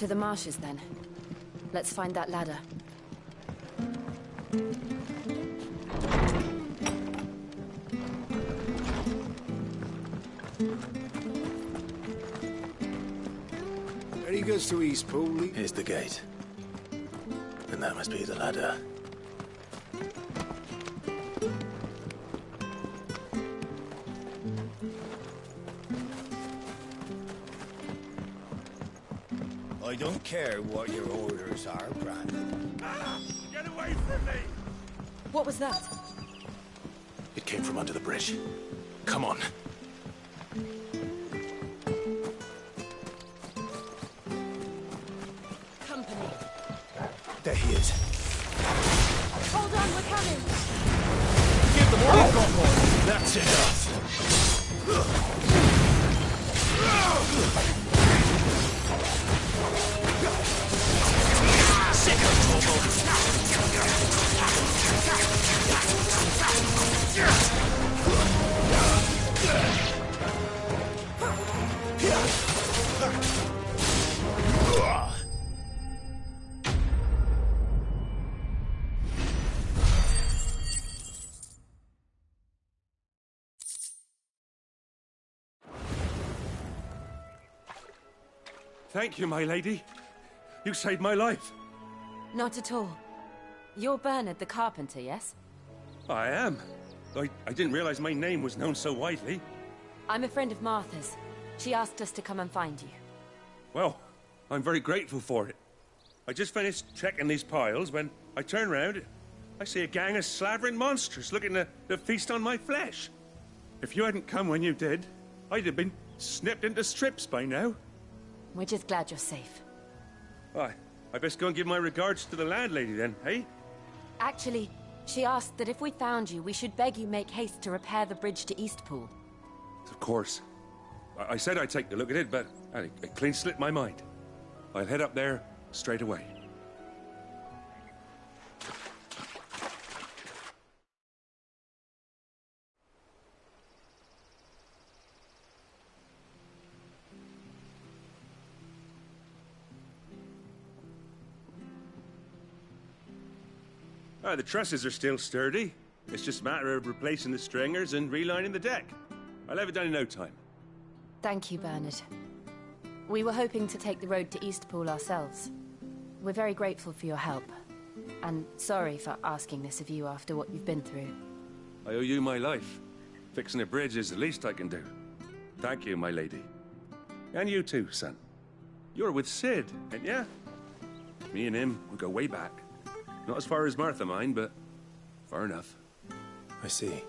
To the marshes, then. Let's find that ladder. Ready goes to Eastpool. Here's the gate. And that must be the ladder. I don't care what your orders are, Brandon. Ah! Get away from me! What was that? It came from under the bridge. Come on. Company. There he is. Hold on, we're coming! Give them all you've got, boy. That's enough. Sick of Thank you, my lady. You saved my life. Not at all. You're Bernard the carpenter, yes? I am. I didn't realize my name was known so widely. I'm a friend of Martha's. She asked us to come and find you. Well, I'm very grateful for it. I just finished checking these piles when I turn round. I see a gang of slavering monsters looking to feast on my flesh. If you hadn't come when you did, I'd have been snipped into strips by now. We're just glad you're safe. I best go and give my regards to the landlady then, hey? Actually, she asked that if we found you, we should beg you make haste to repair the bridge to Eastpool. Of course. I said I'd take a look at it, but it clean slipped my mind. I'll head up there straight away. The trusses are still sturdy. It's just a matter of replacing the stringers and relining the deck. I'll have it done in no time. Thank you, Bernard. We were hoping to take the road to Eastpool ourselves. We're very grateful for your help. And sorry for asking this of you after what you've been through. I owe you my life. Fixing a bridge is the least I can do. Thank you, my lady. And you too, son. You're with Sid, ain't ya? Me and him, we go way back. Not as far as Martha, mind, but far enough. I see.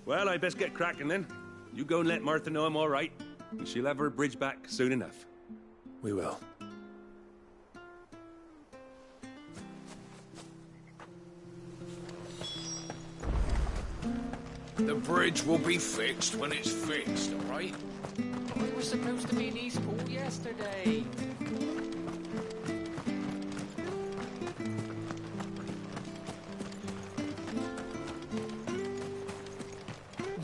Well, I best get cracking then. You go and let Martha know I'm all right, and she'll have her bridge back soon enough. We will. The bridge will be fixed when it's fixed, all right? We were supposed to be in Eastpool yesterday.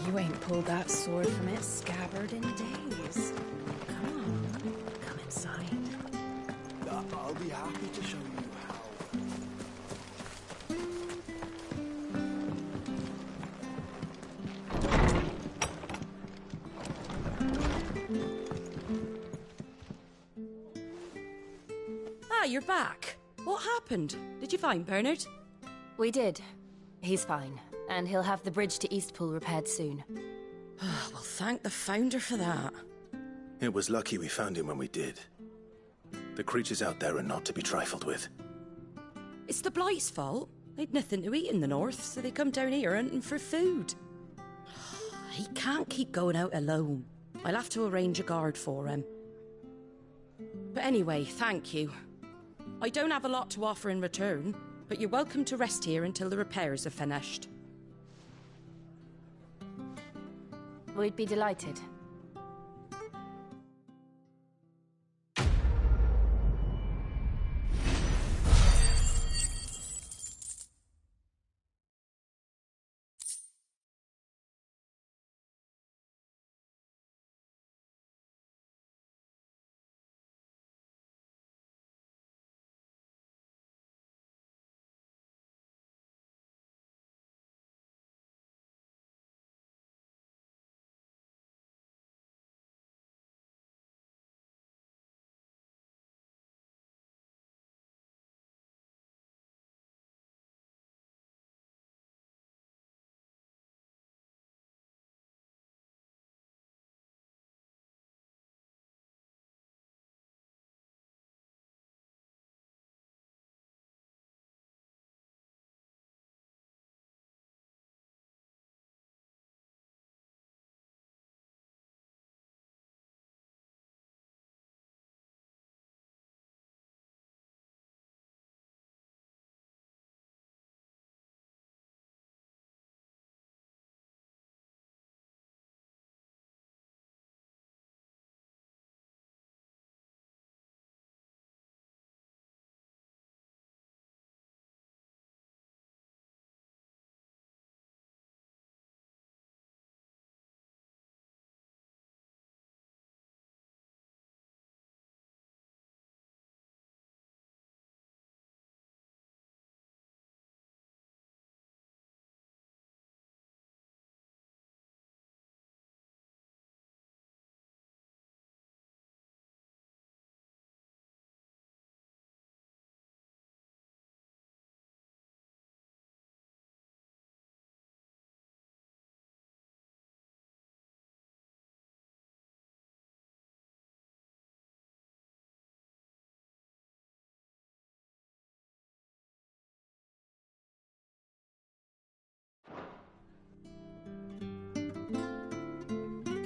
You ain't pulled that sword from its scabbard in days. Come on, come inside. I'll be happy to show you how. Ah, you're back. What happened? Did you find Bernard? We did. He's fine, and he'll have the bridge to Eastpool repaired soon. Well, thank the Founder for that. It was lucky we found him when we did. The creatures out there are not to be trifled with. It's the Blight's fault. They'd nothing to eat in the north, so they come down here hunting for food. He can't keep going out alone. I'll have to arrange a guard for him. But anyway, thank you. I don't have a lot to offer in return, but you're welcome to rest here until the repairs are finished. We'd be delighted.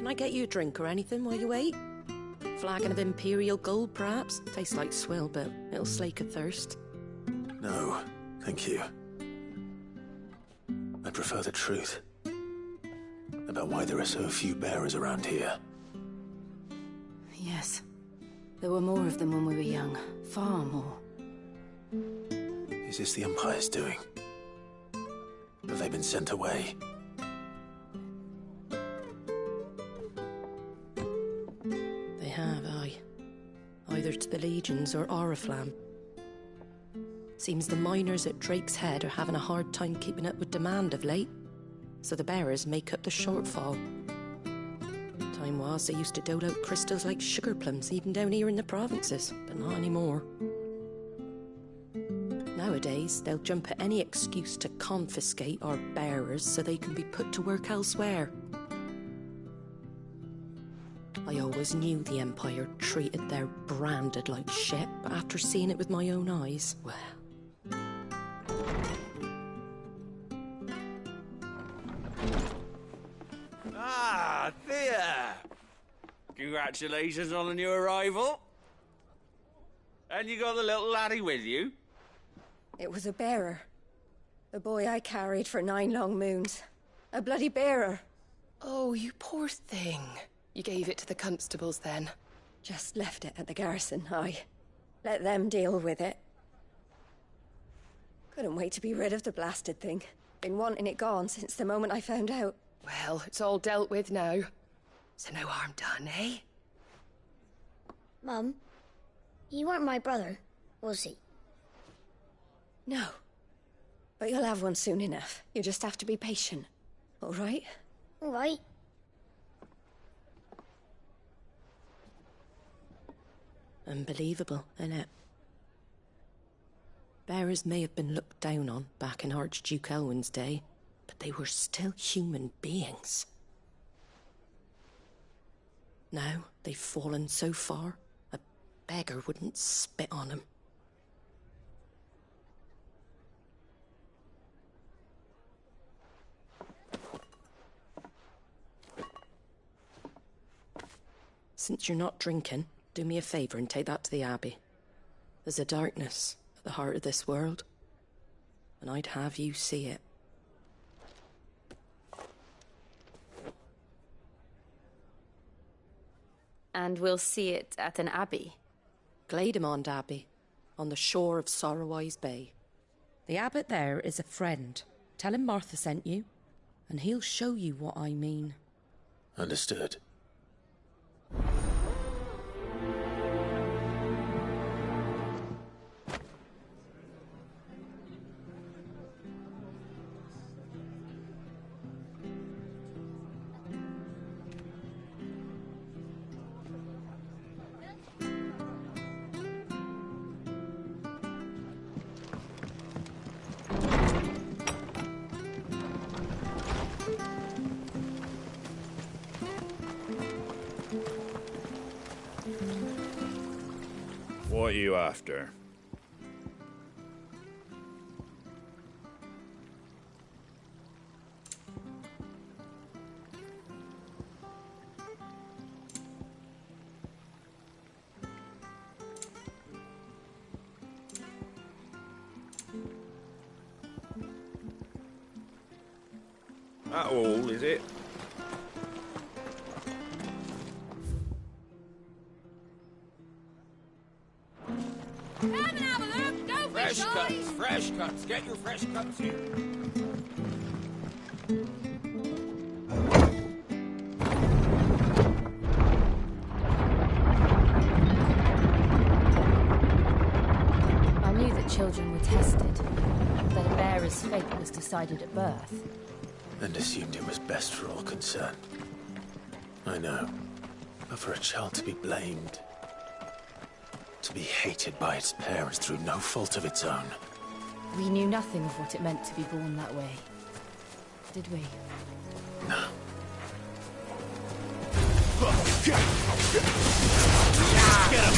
I get you a drink or anything while you wait? Flagon of Imperial Gold, perhaps? Tastes like swill, but it'll slake a thirst. No, thank you. I prefer the truth. About why there are so few bearers around here. Yes. There were more of them when we were young. Far more. Is this the Empire's doing? Have they been sent away? They have, aye. Either to the Legions or Oriflamme. Seems the miners at Drake's Head are having a hard time keeping up with demand of late, so the bearers make up the shortfall. Time was they used to dole out crystals like sugar plums even down here in the provinces, but not anymore. Nowadays, they'll jump at any excuse to confiscate our bearers so they can be put to work elsewhere. I always knew the Empire treated their branded like shit, but after seeing it with my own eyes, well... Ah, Thea! Congratulations on the new arrival. And you got the little laddie with you? It was a bearer. The boy I carried for 9 long moons. A bloody bearer. Oh, you poor thing. You gave it to the constables then? Just left it at the garrison, aye. Let them deal with it. Couldn't wait to be rid of the blasted thing. Been wanting it gone since the moment I found out. Well, it's all dealt with now. So no harm done, eh? Mum, you weren't my brother, was he? No. But you'll have one soon enough. You just have to be patient. All right? All right. Unbelievable, innit? Bearers may have been looked down on back in Archduke Elwin's day, but they were still human beings. Now they've fallen so far, a beggar wouldn't spit on them. Since you're not drinking, do me a favour and take that to the Abbey. There's a darkness at the heart of this world, and I'd have you see it. And we'll see it at an abbey? Glademond Abbey, on the shore of Sorrowise Bay. The abbot there is a friend. Tell him Martha sent you, and he'll show you what I mean. Understood. What are you after? That all, is it? Fresh cuts. Get your fresh cuts here. I knew that children were tested, that a bearer's fate was decided at birth. And assumed it was best for all concerned. I know. But for a child to be blamed, to be hated by its parents through no fault of its own. We knew nothing of what it meant to be born that way, did we? No. Get him!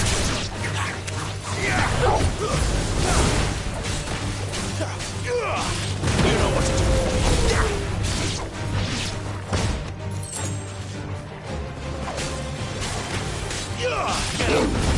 You know what to do. Toggle.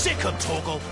Sick of Toggle.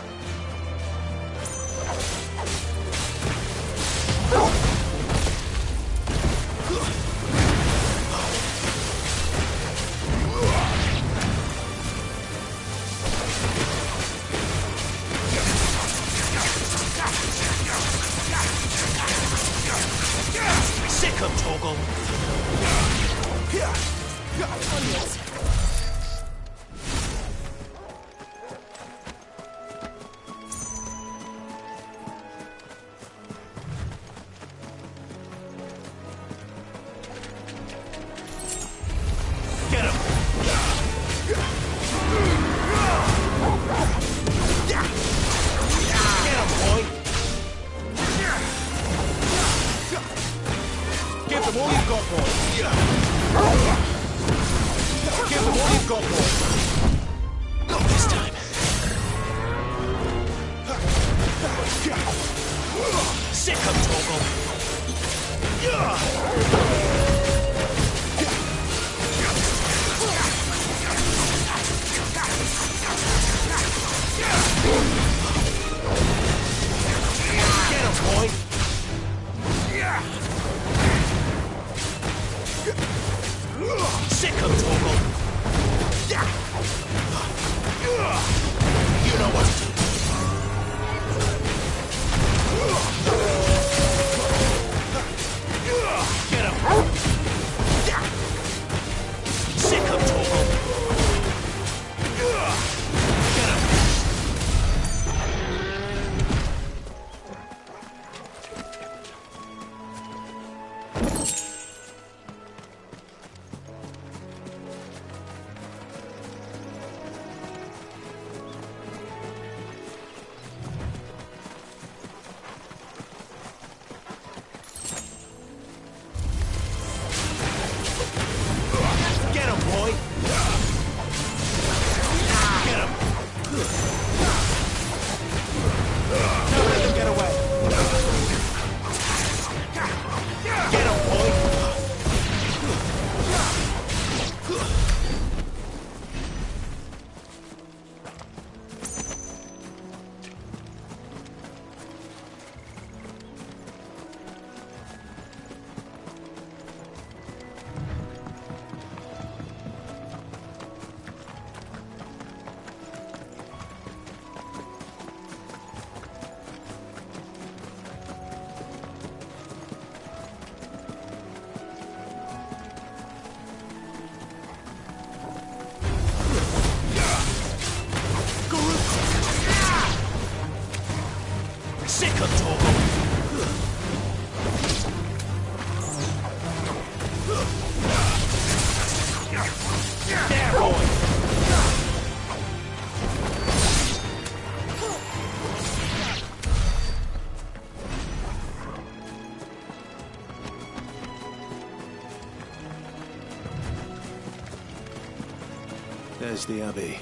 There's the Abbey.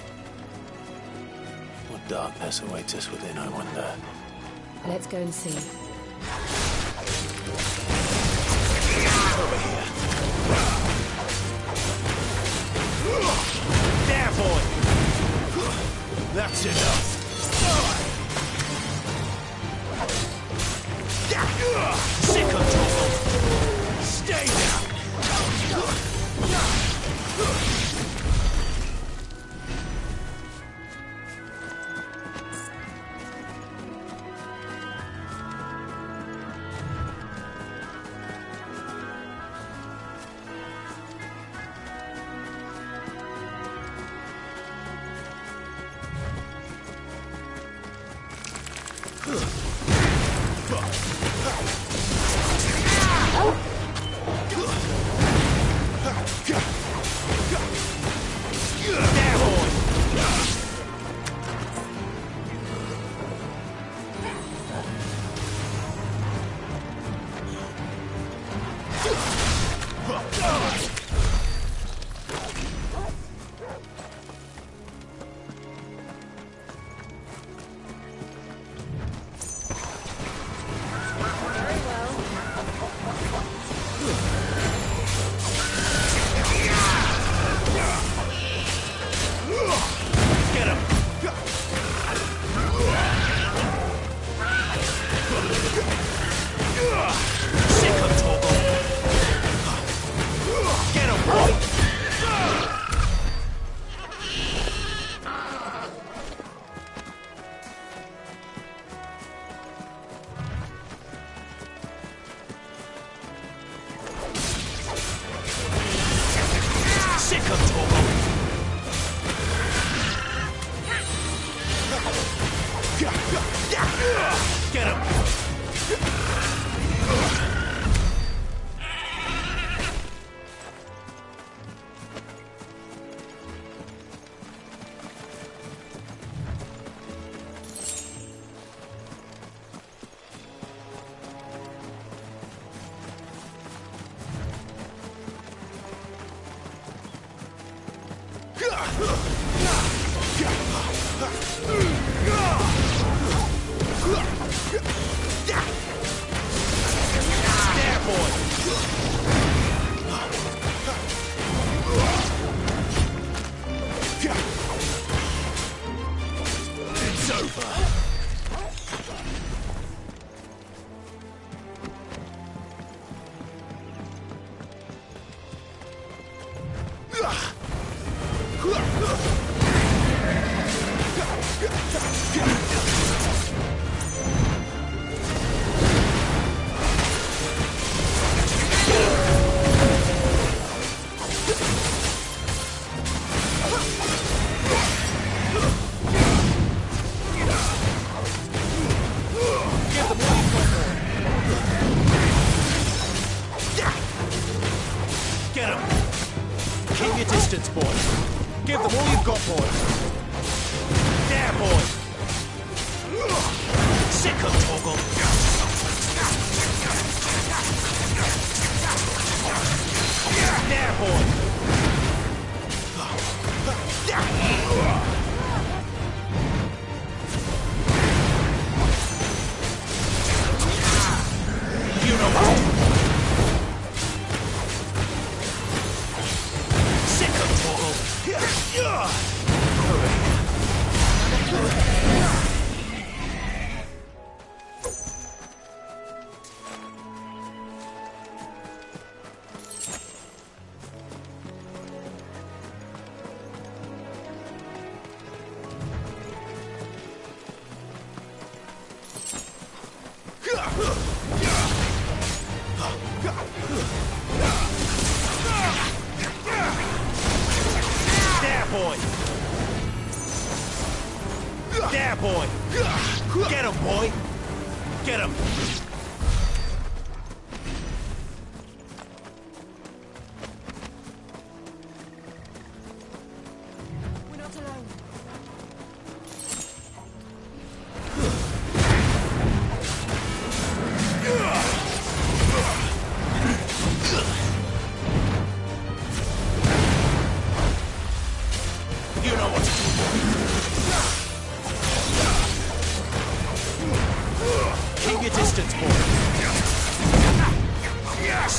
What darkness awaits us within, I wonder? Let's go and see. Over here. There, boy! That's enough. Sick of trouble. Stay down.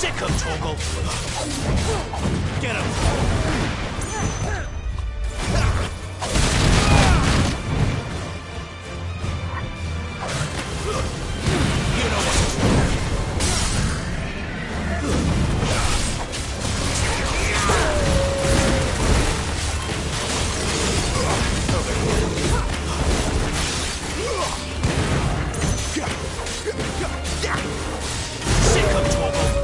Sick him, Torgal! Get him! You know what to do. Sick him, Torgal!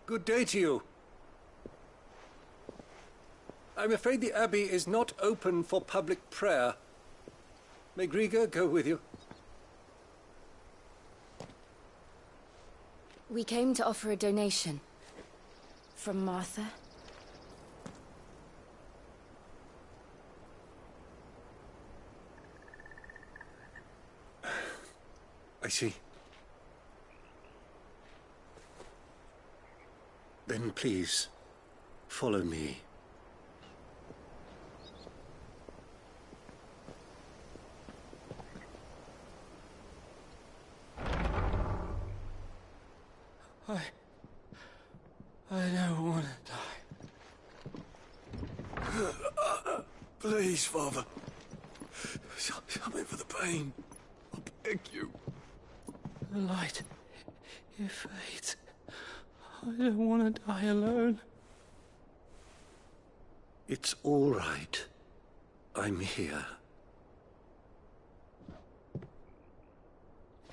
Good day to you. I'm afraid the Abbey is not open for public prayer. May Grieger go with you? We came to offer a donation. From Martha. I see. Then please, follow me. I don't want to die. Please, Father. Something for the pain. I beg you. The light, it fades. I don't want to die alone. It's all right. I'm here.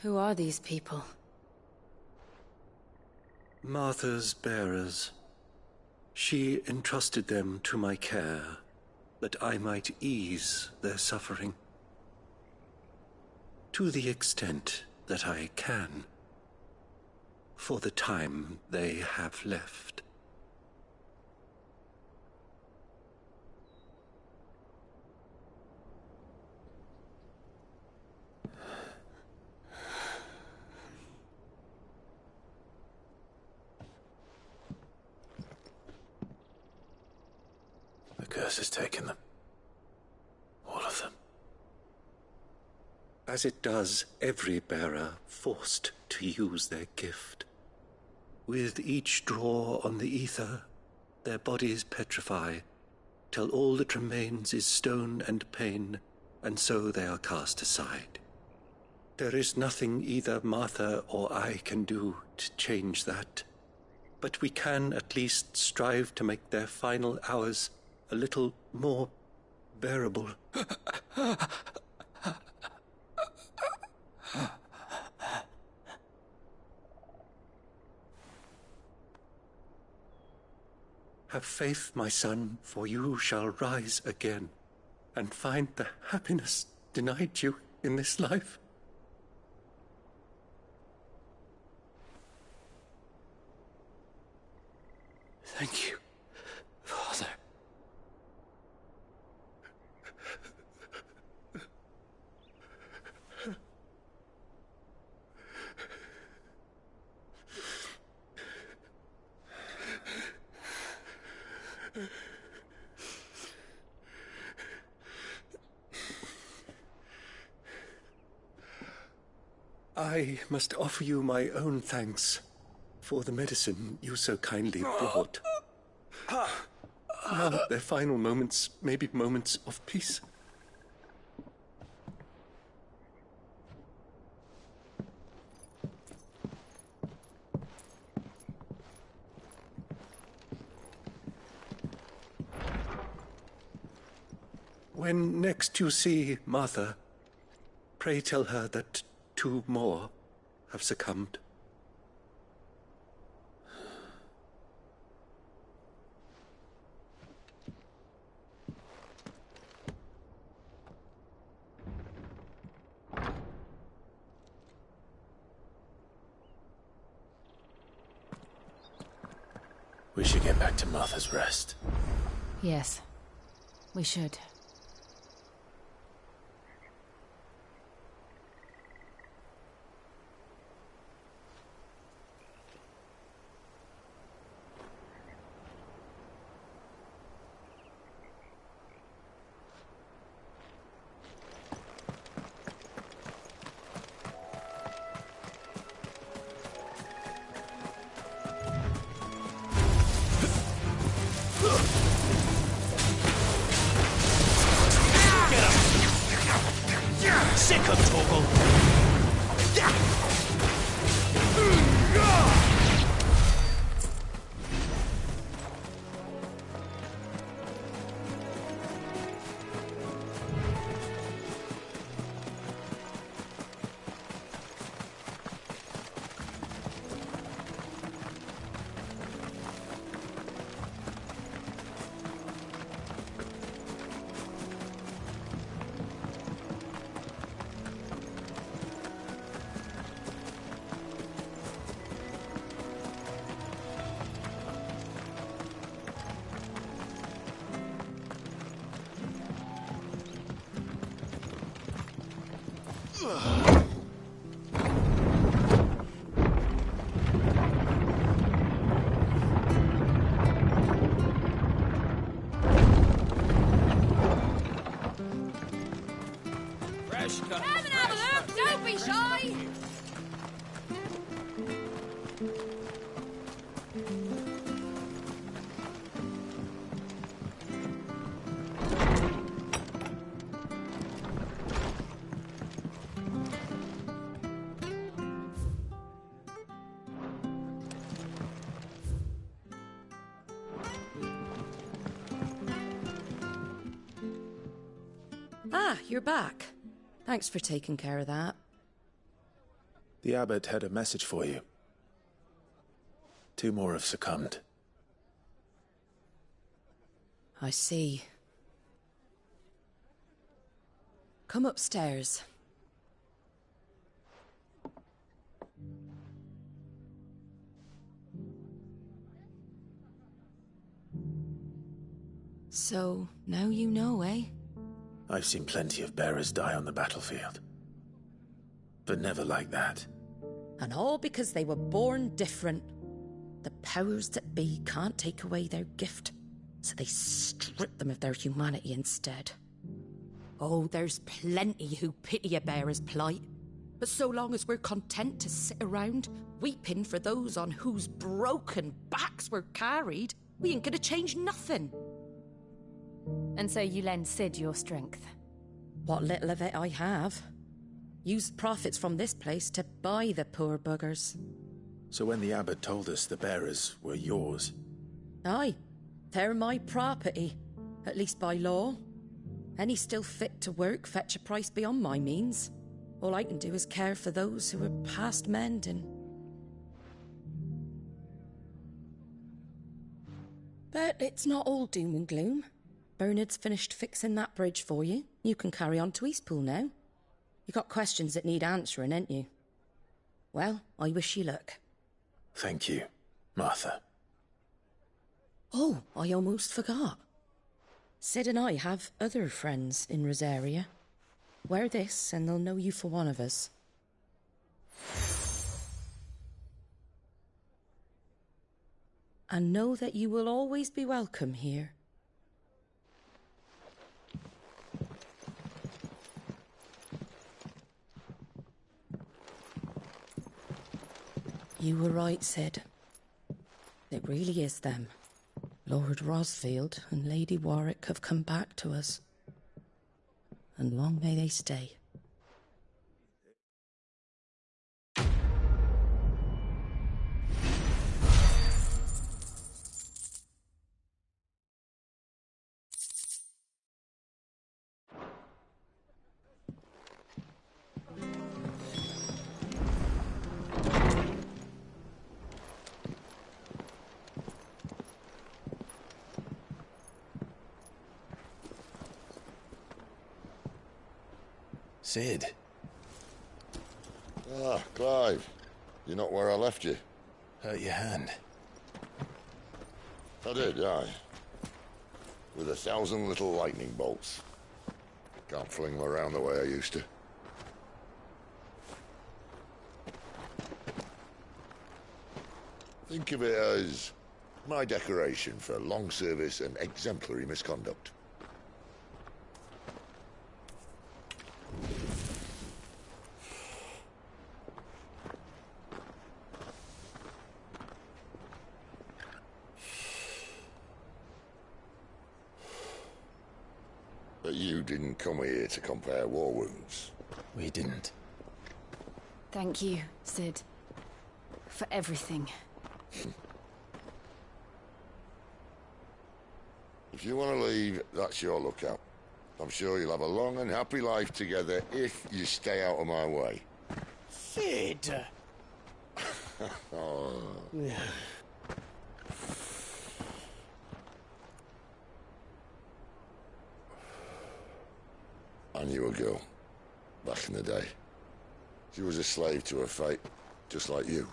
Who are these people? Martha's bearers. She entrusted them to my care, that I might ease their suffering. To the extent that I can, for the time they have left. The curse has taken them. All of them. As it does every bearer forced to use their gift. With each draw on the ether, their bodies petrify, till all that remains is stone and pain, and so they are cast aside. There is nothing either Martha or I can do to change that, but we can at least strive to make their final hours a little more bearable. Have faith, my son, for you shall rise again and find the happiness denied you in this life. Thank you, Father. I must offer you my own thanks for the medicine you so kindly brought. Now their final moments may be moments of peace. When next you see Martha, pray tell her that 2 more have succumbed. We should get back to Martha's Rest. Yes, we should. Sick of Torgal! Fresh cut. Come and have a look, don't be shy! Ah, you're back. Thanks for taking care of that. The abbot had a message for you. 2 more have succumbed. I see. Come upstairs. So, now you know, eh? I've seen plenty of bearers die on the battlefield. But never like that. And all because they were born different. The powers that be can't take away their gift, so they strip them of their humanity instead. Oh, there's plenty who pity a bearer's plight. But so long as we're content to sit around, weeping for those on whose broken backs we're carried, we ain't gonna change nothing. And so you lend Sid your strength? What little of it I have. Used profits from this place to buy the poor buggers. So when the abbot told us the bearers were yours... Aye, they're my property, at least by law. Any still fit to work fetch a price beyond my means. All I can do is care for those who are past mending. But it's not all doom and gloom. Bernard's finished fixing that bridge for you. You can carry on to Eastpool now. You got questions that need answering, ain't you? Well, I wish you luck. Thank you, Martha. Oh, I almost forgot. Sid and I have other friends in Rosaria. Wear this and they'll know you for one of us. And know that you will always be welcome here. You were right, Sid. It really is them. Lord Rosfield and Lady Warwick have come back to us. And long may they stay. Sid. Ah, Clive. You're not where I left you. Hurt your hand. I did, aye. With 1,000 little lightning bolts. Can't fling them around the way I used to. Think of it as my decoration for long service and exemplary misconduct. But you didn't come here to compare war wounds. We didn't. Thank you, Sid. For everything. If you want to leave, that's your lookout. I'm sure you'll have a long and happy life together if you stay out of my way. Sid! Oh. I knew a girl, back in the day. She was a slave to her fate, just like you.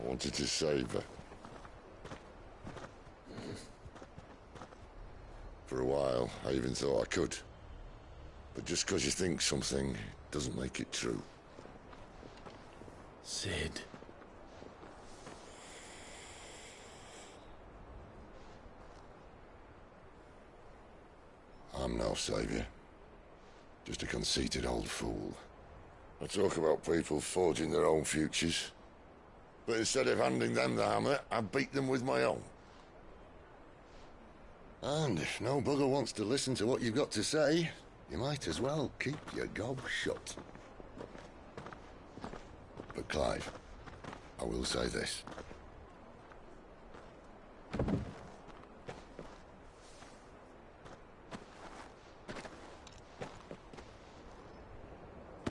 I wanted to save her. I even thought I could. But just because you think something doesn't make it true. Sid. I'm no saviour. Just a conceited old fool. I talk about people forging their own futures. But instead of handing them the hammer, I beat them with my own. And if no bugger wants to listen to what you've got to say, you might as well keep your gob shut. But Clive, I will say this.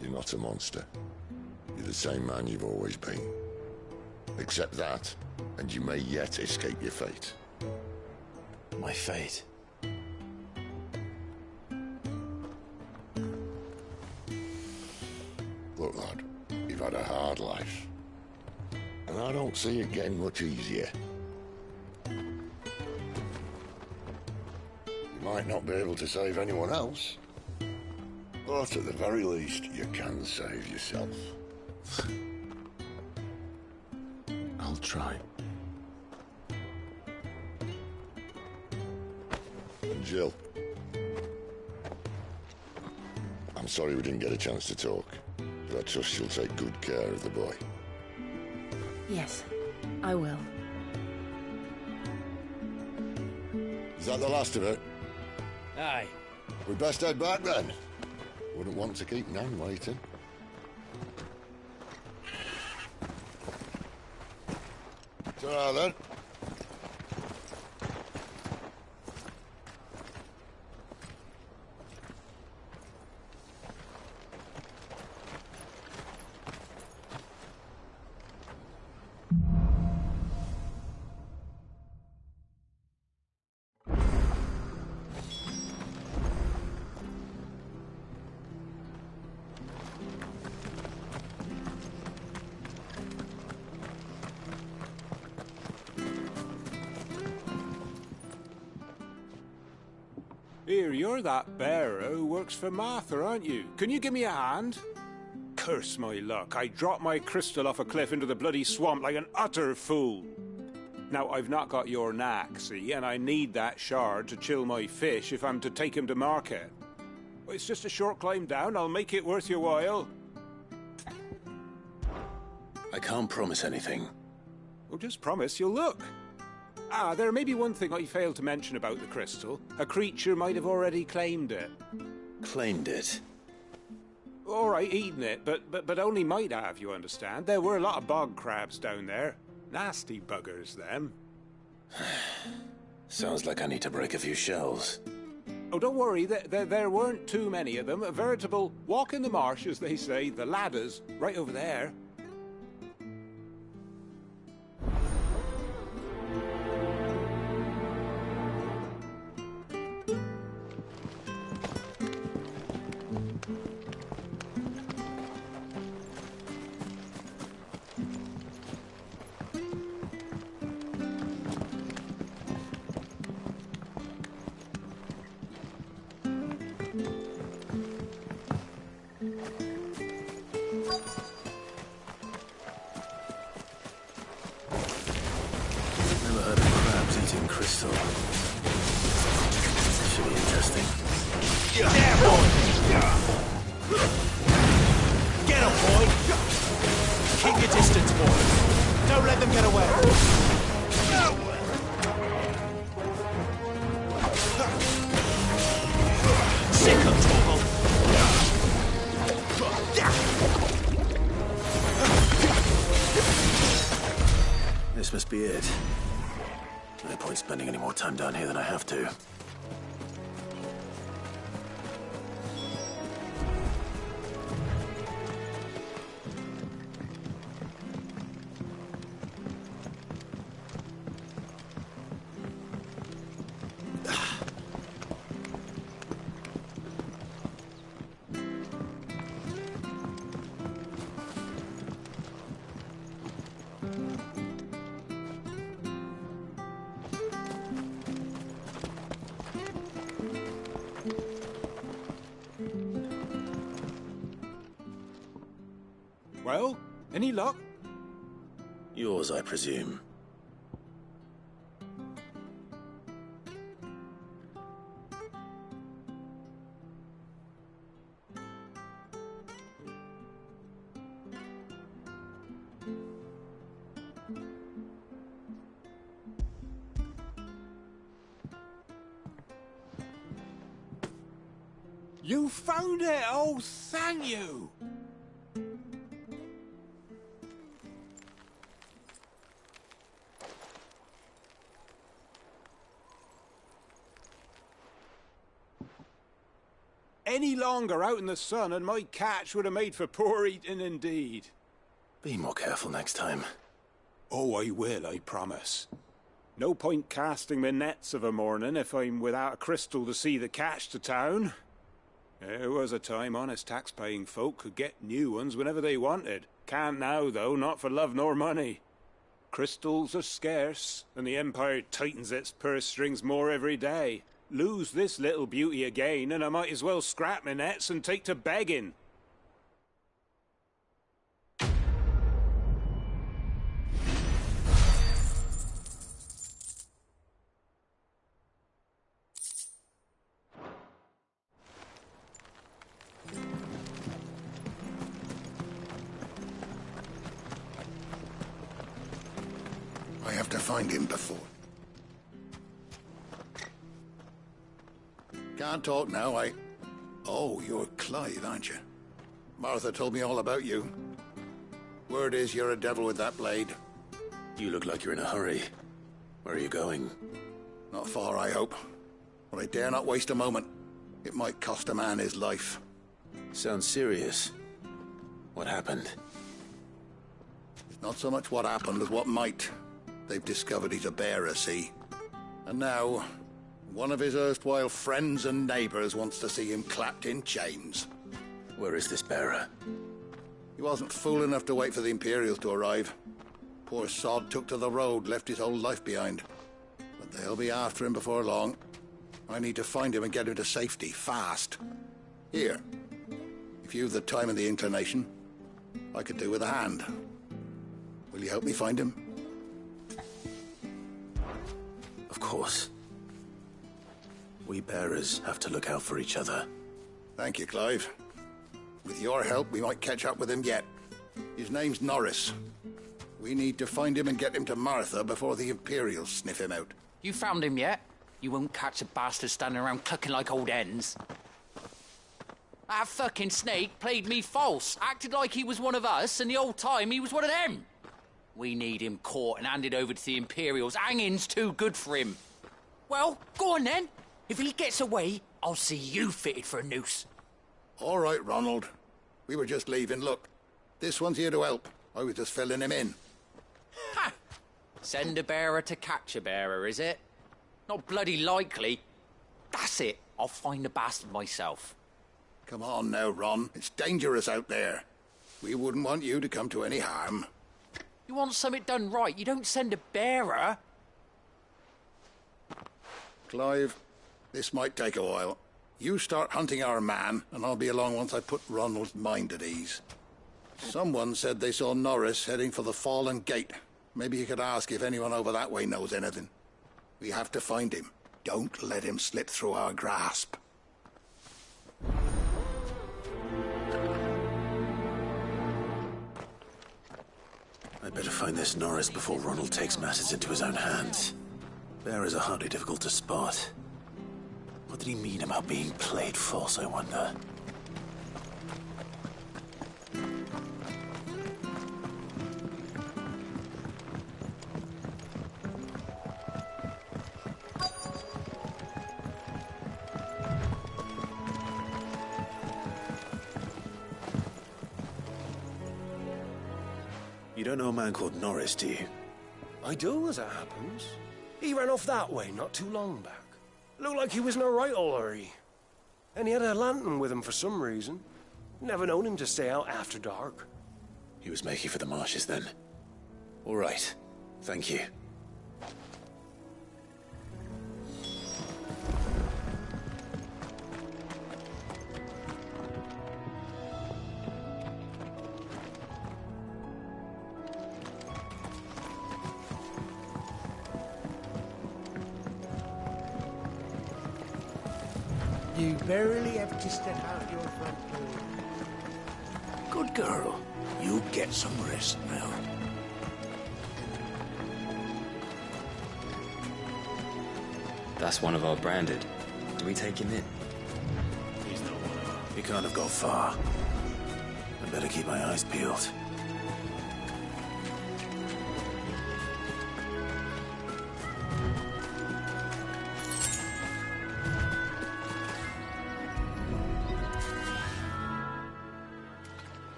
You're not a monster. You're the same man you've always been. Accept that, and you may yet escape your fate. My fate? Look, lad, you've had a hard life. And I don't see it getting much easier. You might not be able to save anyone else, but at the very least, you can save yourself. I'll try. And Jill, I'm sorry we didn't get a chance to talk, but I trust she'll take good care of the boy. Yes, I will. Is that the last of it? Aye. We best head back then. Wouldn't want to keep Nan waiting. Ta-ra then. Here, you're that bearer who works for Martha, aren't you? Can you give me a hand? Curse my luck, I dropped my crystal off a cliff into the bloody swamp like an utter fool. Now, I've not got your knack, see, and I need that shard to chill my fish if I'm to take him to market. Well, it's just a short climb down, I'll make it worth your while. I can't promise anything. Well, just promise you'll look. Ah, there may be one thing I failed to mention about the crystal. A creature might have already claimed it. Claimed it? All right, eaten it, but only might have, you understand. There were a lot of bog crabs down there. Nasty buggers, them. Sounds like I need to break a few shells. Oh, don't worry, there weren't too many of them. A veritable walk in the marsh, as they say. The ladders, right over there. Crystal. Should be interesting. Yeah, boy! Get him, boy! Keep your distance, boy. Don't let them get away. Sick of trouble. This must be it. No point spending any more time down here than I have to. Well, any luck? Yours, I presume. You found it! Oh, thank you! Any longer out in the sun and my catch would have made for poor eating indeed. Be more careful next time. Oh, I will, I promise. No point casting my nets of a morning if I'm without a crystal to see the catch to town. There was a time honest tax-paying folk could get new ones whenever they wanted. Can't now, though, not for love nor money. Crystals are scarce, and the Empire tightens its purse strings more every day. Lose this little beauty again, and I might as well scrap my nets and take to begging. I have to find him before. Can't talk now, Oh, you're Clive, aren't you? Martha told me all about you. Word is you're a devil with that blade. You look like you're in a hurry. Where are you going? Not far, I hope. But I dare not waste a moment. It might cost a man his life. Sounds serious. What happened? It's not so much what happened as what might. They've discovered he's a bearer, see? And now, one of his erstwhile friends and neighbors wants to see him clapped in chains. Where is this bearer? He wasn't fool enough to wait for the Imperials to arrive. Poor sod took to the road, left his whole life behind. But they'll be after him before long. I need to find him and get him to safety, fast. Here, if you've the time and the inclination, I could do with a hand. Will you help me find him? Of course. We bearers have to look out for each other. Thank you, Clive. With your help, we might catch up with him yet. His name's Norris. We need to find him and get him to Martha before the Imperials sniff him out. You found him yet? You won't catch a bastard standing around clucking like old hens. That fucking snake played me false, acted like he was one of us, and the whole time he was one of them. We need him caught and handed over to the Imperials. Hanging's too good for him. Well, go on then. If he gets away, I'll see you fitted for a noose. All right, Ronald. We were just leaving. Look, this one's here to help. I was just filling him in. Ha! Send a bearer to catch a bearer, is it? Not bloody likely. That's it. I'll find the bastard myself. Come on now, Ron. It's dangerous out there. We wouldn't want you to come to any harm. You want something done right, you don't send a bearer. Clive, this might take a while. You start hunting our man, and I'll be along once I put Ronald's mind at ease. Someone said they saw Norris heading for the Fallen Gate. Maybe you could ask if anyone over that way knows anything. We have to find him. Don't let him slip through our grasp. I'd better find this Norris before Ronald takes matters into his own hands. Bearers are hardly difficult to spot. What did he mean about being played false, I wonder? You don't know a man called Norris, do you? I do, as it happens. He ran off that way not too long back. Looked like he was in a right old hurry. And he had a lantern with him for some reason. Never known him to stay out after dark. He was making for the marshes then. All right. Thank you. you barely have to step out your front door. Good girl. You get some rest now. That's one of our branded. Do we take him in? He's not one of us. He can't have got far. I better keep my eyes peeled.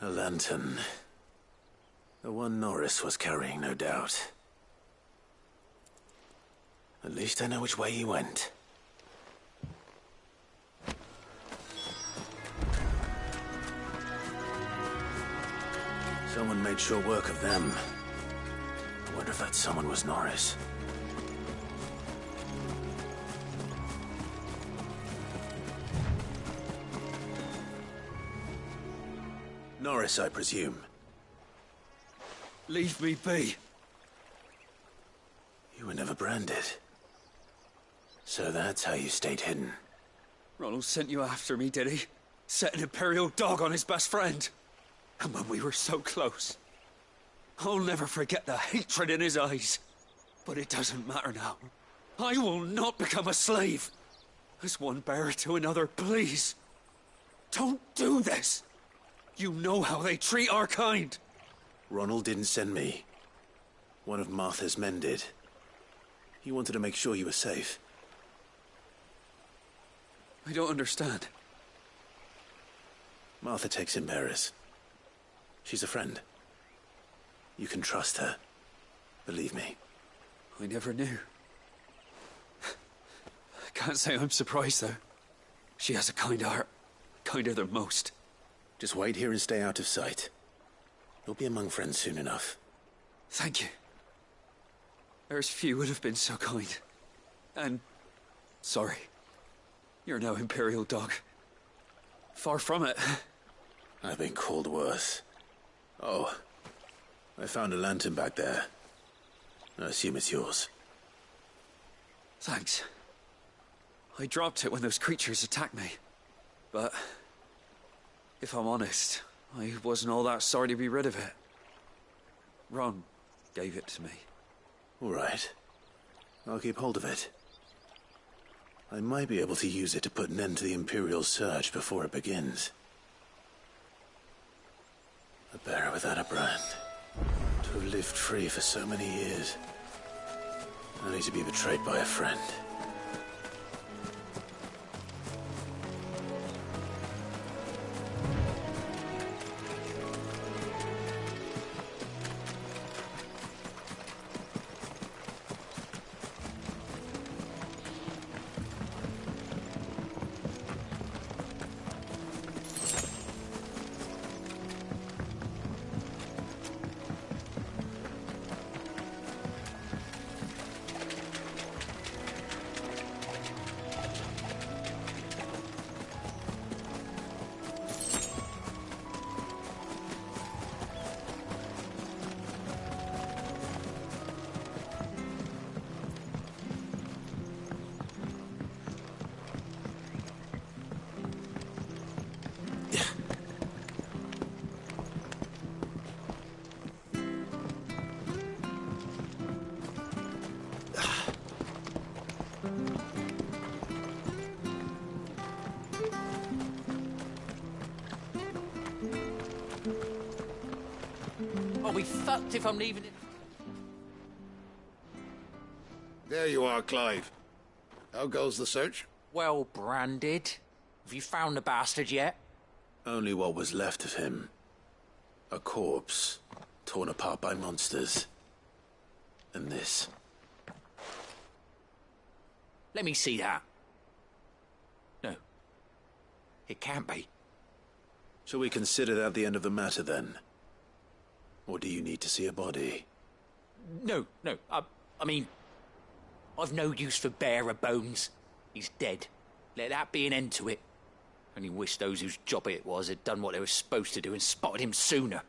A lantern. The one Norris was carrying, no doubt. At least I know which way he went. Someone made sure work of them. I wonder if that someone was Norris. Norris, I presume. Leave me be. You were never branded. So that's how you stayed hidden. Ronald sent you after me, did he? Set an Imperial dog on his best friend. And when we were so close. I'll never forget the hatred in his eyes. But it doesn't matter now. I will not become a slave. As one bearer to another, please. Don't do this. You know how they treat our kind. Ronald didn't send me. One of Martha's men did. He wanted to make sure you were safe. I don't understand. Martha takes in bearers. She's a friend. You can trust her. Believe me. I never knew. I can't say I'm surprised, though. She has a kind heart. Kinder than most. Just wait here and stay out of sight. You'll be among friends soon enough. Thank you. There's few would have been so kind. And sorry. You're no Imperial dog. Far from it. I've been called worse. Oh, I found a lantern back there. I assume it's yours. Thanks. I dropped it when those creatures attacked me. But if I'm honest, I wasn't all that sorry to be rid of it. Ron gave it to me. All right. I'll keep hold of it. I might be able to use it to put an end to the Imperial surge before it begins. A bearer without a brand. To have lived free for so many years. Only to be betrayed by a friend. I'll be fucked if I'm leaving it. There you are, Clive. How goes the search? Well branded. Have you found the bastard yet? Only what was left of him. A corpse, torn apart by monsters. And this. Let me see that. No. It can't be. Shall we consider that the end of the matter, then? Or do you need to see a body? No. I mean, I've no use for bearer bones. He's dead. Let that be an end to it. Only wish those whose job it was had done what they were supposed to do and spotted him sooner.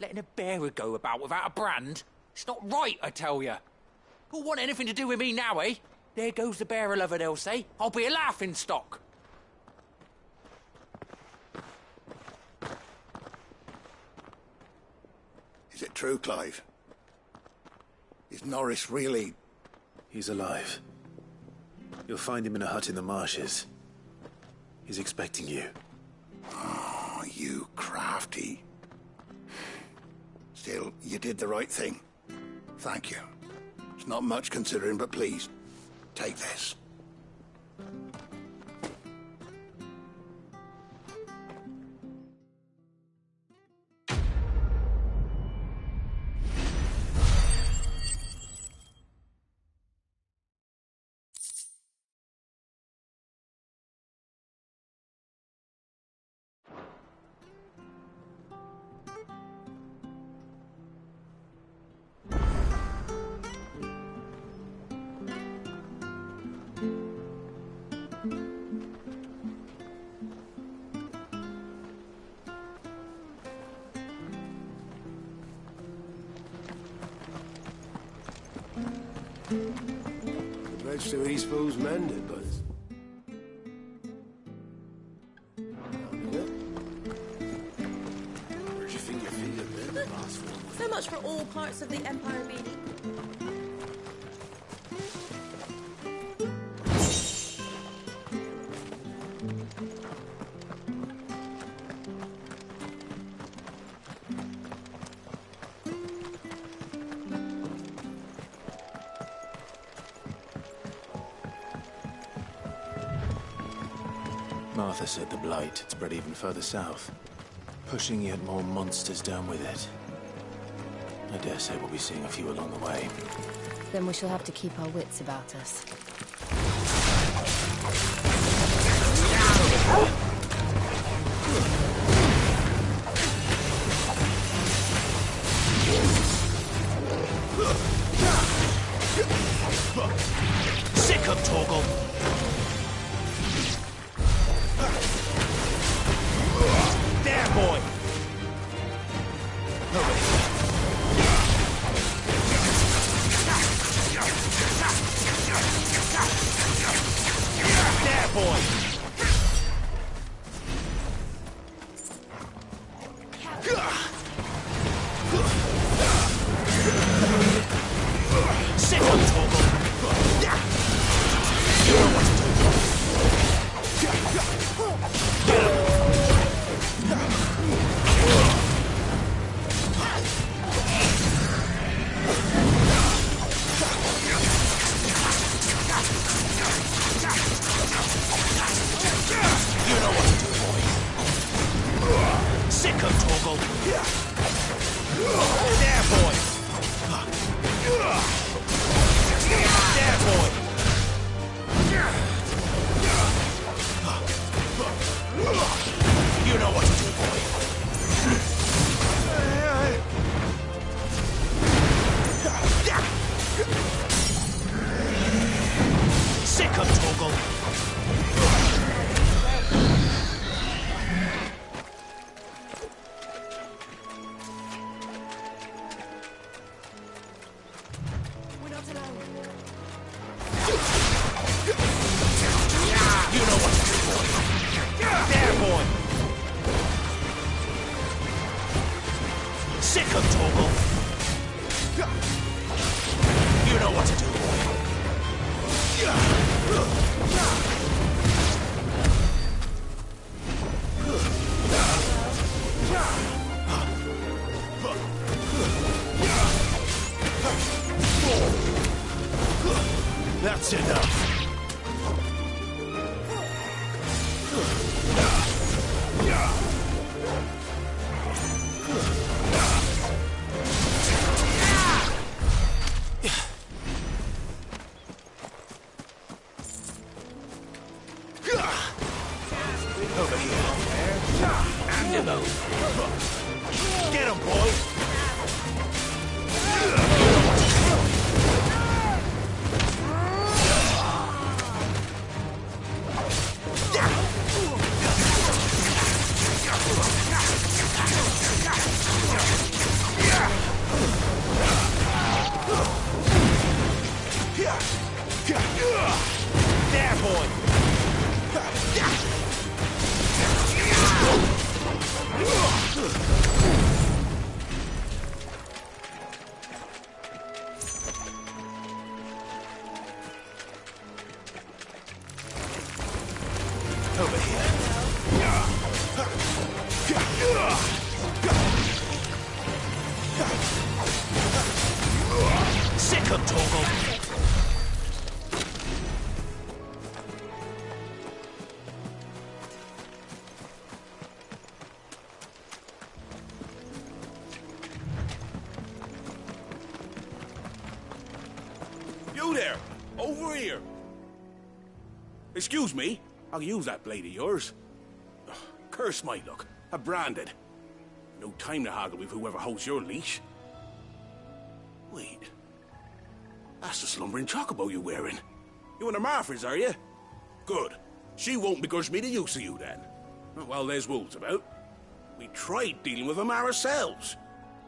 Letting a bearer go about without a brand? It's not right, I tell you. Who'll want anything to do with me now, eh? There goes the bearer lover, they'll say. I'll be a laughing stock. Is it true, Clive? Is Norris really... He's alive. You'll find him in a hut in the marshes. He's expecting you. Oh, you crafty. Still, you did the right thing. Thank you. It's not much considering, but please, take this. The bridge to Eastpool's mended, but... Where'd you think your feet had been last one? So much for all parts of the Empire being equal. Martha said the blight had spread even further south, pushing yet more monsters down with it. I dare say we'll be seeing a few along the way. Then we shall have to keep our wits about us. Sick of Torgal! There, boy! Over here. There, boy! Sick of Torgal! You know what to do. Get him! You know what to do, boy. Sick of Torgal. There, boy. There, boy. You know what to do, boy. Sick of Torgal. We're not alone. You know what to do, boy. There, boy. Sick of Torgal. You know what to do, boy. That's enough. Over here. And him out. Get him, boy. Yeah. up, Torgal. You there! Over here! Excuse me, I'll use that blade of yours. Ugh, curse my luck. I'm branded. No time to haggle with whoever holds your leash. Wait. That's the slumbering chocobo you're wearing. You one of Martha's, are you? Good. She won't begrudge me the use of you, then. Well, there's wolves about. We tried dealing with them ourselves.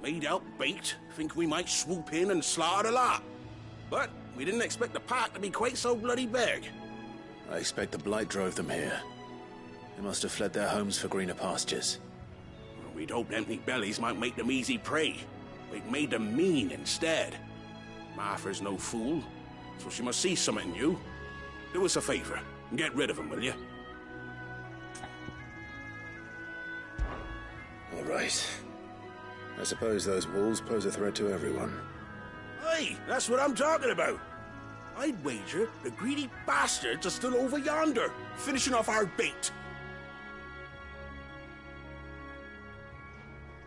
Made out bait, think we might swoop in and slaughter a lot. But we didn't expect the pack to be quite so bloody big. I expect the blight drove them here. They must have fled their homes for greener pastures. We'd hoped empty bellies might make them easy prey. We'd made them mean instead. Martha's no fool, so she must see something in you. Do us a favor and get rid of them, will you? All right. I suppose those wolves pose a threat to everyone. Hey, that's what I'm talking about. I'd wager the greedy bastards are still over yonder, finishing off our bait.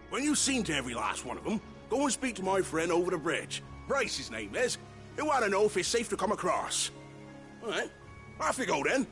When you've seen to every last one of them, go and speak to my friend over the bridge. Bryce, his name is. He'll want to know if it's safe to come across. All right, off you go then.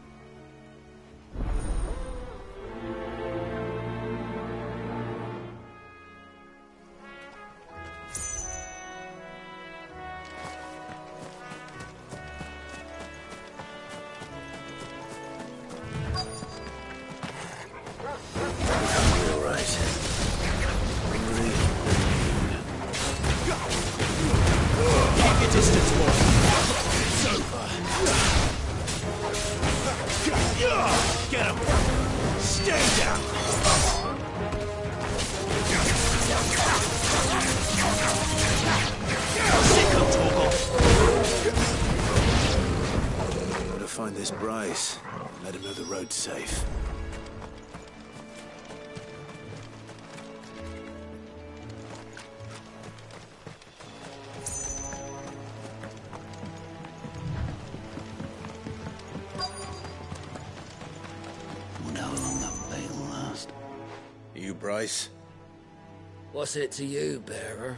Find this Bryce and let him know the road's safe. Wonder how long that bait will last. You, Bryce? What's it to you, bearer?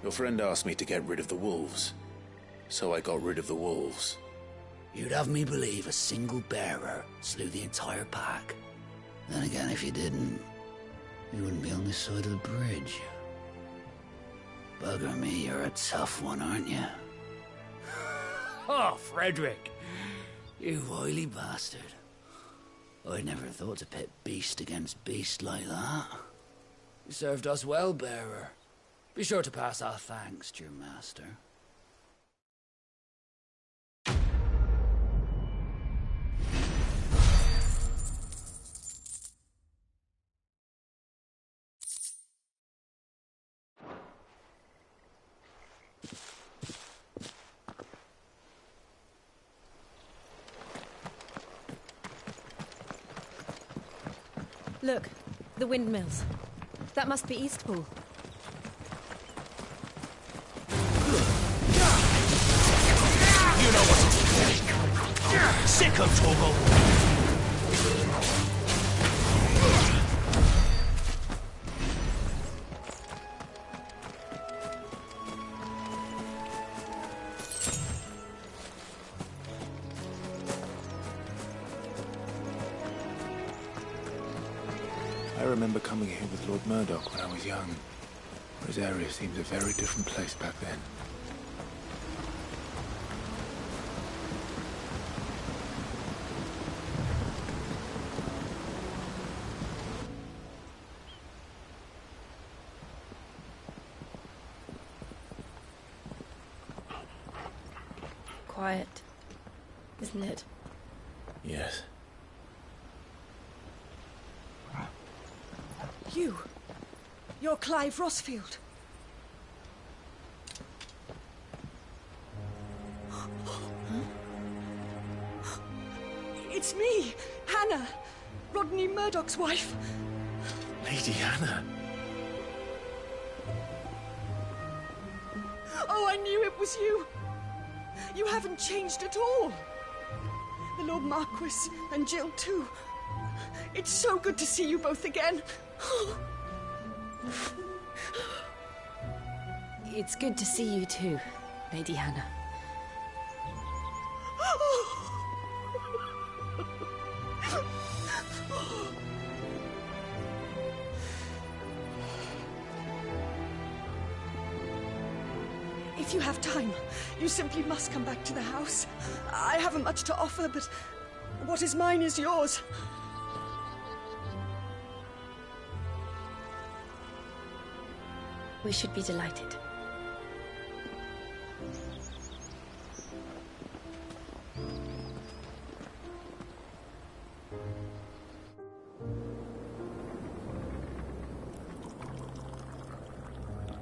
Your friend asked me to get rid of the wolves, so I got rid of the wolves. You'd have me believe a single bearer slew the entire pack. Then again, if you didn't, you wouldn't be on this side of the bridge. Bugger me, you're a tough one, aren't you? Oh, Frederick! You wily bastard. I'd never thought to pit beast against beast like that. You served us well, bearer. Be sure to pass our thanks to your master. Look, the windmills. That must be Eastpool. You know what to do. Sick of Torgal. I remember coming here with Lord Murdoch when I was young. Rosaria seems a very different place back then. Quiet, isn't it? Yes. You're Clive Rossfield. It's me, Hannah, Rodney Murdoch's wife. Lady Hannah. Oh, Oh, I knew it was you. You haven't changed at all. The Lord Marquis and Jill too. It's so good to see you both again. It's good to see you too, Lady Hannah. If you have time, you simply must come back to the house. I haven't much to offer, but what is mine is yours. We should be delighted.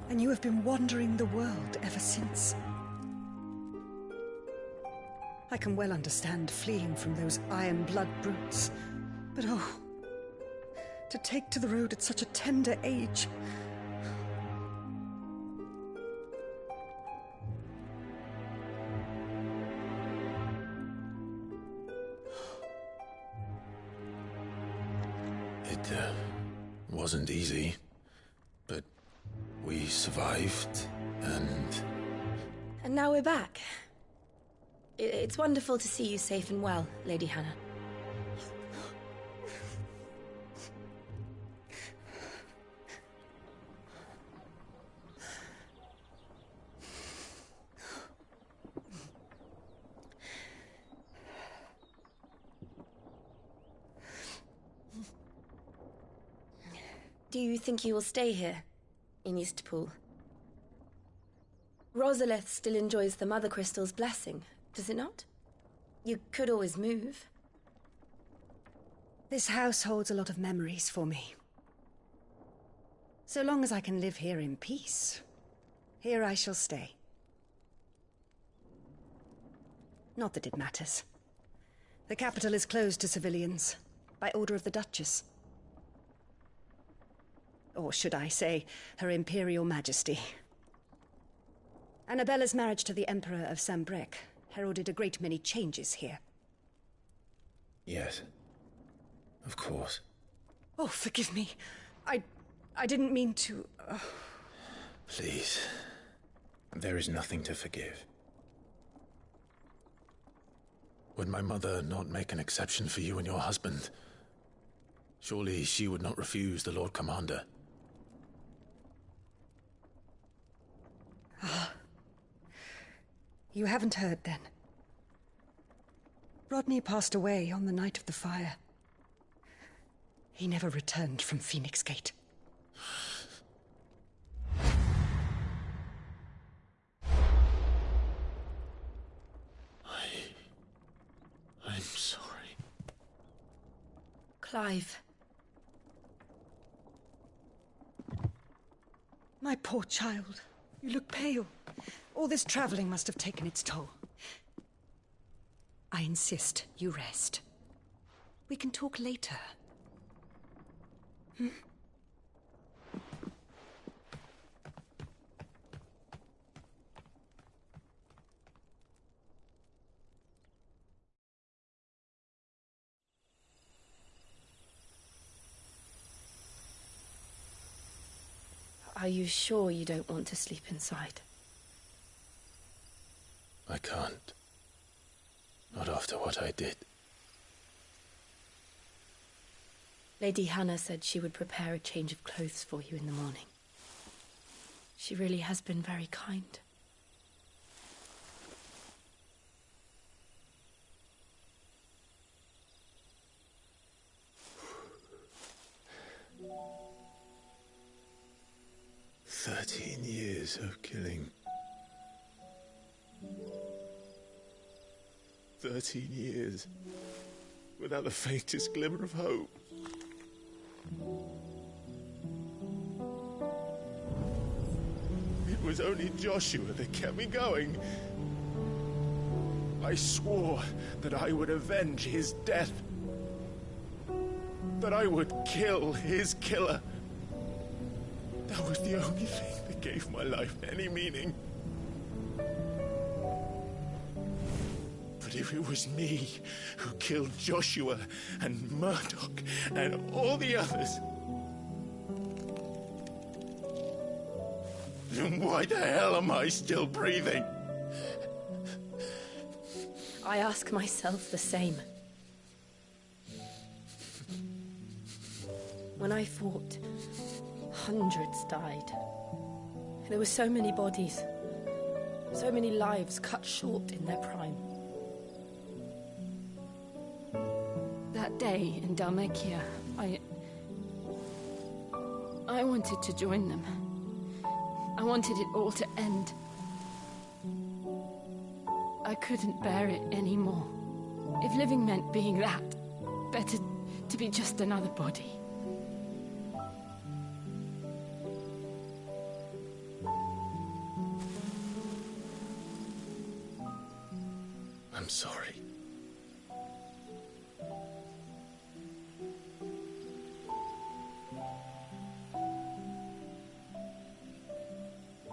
And you have been wandering the world ever since. I can well understand fleeing from those iron blood brutes, but oh, to take to the road at such a tender age. It wasn't easy, but we survived, and now we're back. It's wonderful to see you safe and well, Lady Hannah. Do you think you will stay here, in Eastpool? Rosalith still enjoys the Mother Crystal's blessing, does it not? You could always move. This house holds a lot of memories for me. So long as I can live here in peace, here I shall stay. Not that it matters. The capital is closed to civilians, by order of the Duchess. Or should I say, Her Imperial Majesty. Annabella's marriage to the Emperor of Sambrec heralded a great many changes here. yes, of course. Oh, forgive me. I didn't mean to... Please, there is nothing to forgive. Would my mother not make an exception for you and your husband? Surely she would not refuse the Lord Commander. You haven't heard, then. Rodney passed away on the night of the fire. He never returned from Phoenix Gate. I'm sorry. Clive. My poor child. You look pale. All this traveling must have taken its toll. I insist you rest. We can talk later. Hmm? Are you sure you don't want to sleep inside? I can't. Not after what I did. Lady Hannah said she would prepare a change of clothes for you in the morning. She really has been very kind. Years of killing. 13 years without the faintest glimmer of hope. It was only Joshua that kept me going. I swore that I would avenge his death. That I would kill his killer. That was the only thing that gave my life any meaning. But if it was me who killed Joshua and Murdoch and all the others, then why the hell am I still breathing? I ask myself the same. When I fought, hundreds died. There were so many bodies, so many lives cut short in their prime. That day in Dalmekia, I wanted to join them. I wanted it all to end. I couldn't bear it anymore. If living meant being that, better to be just another body. I'm sorry.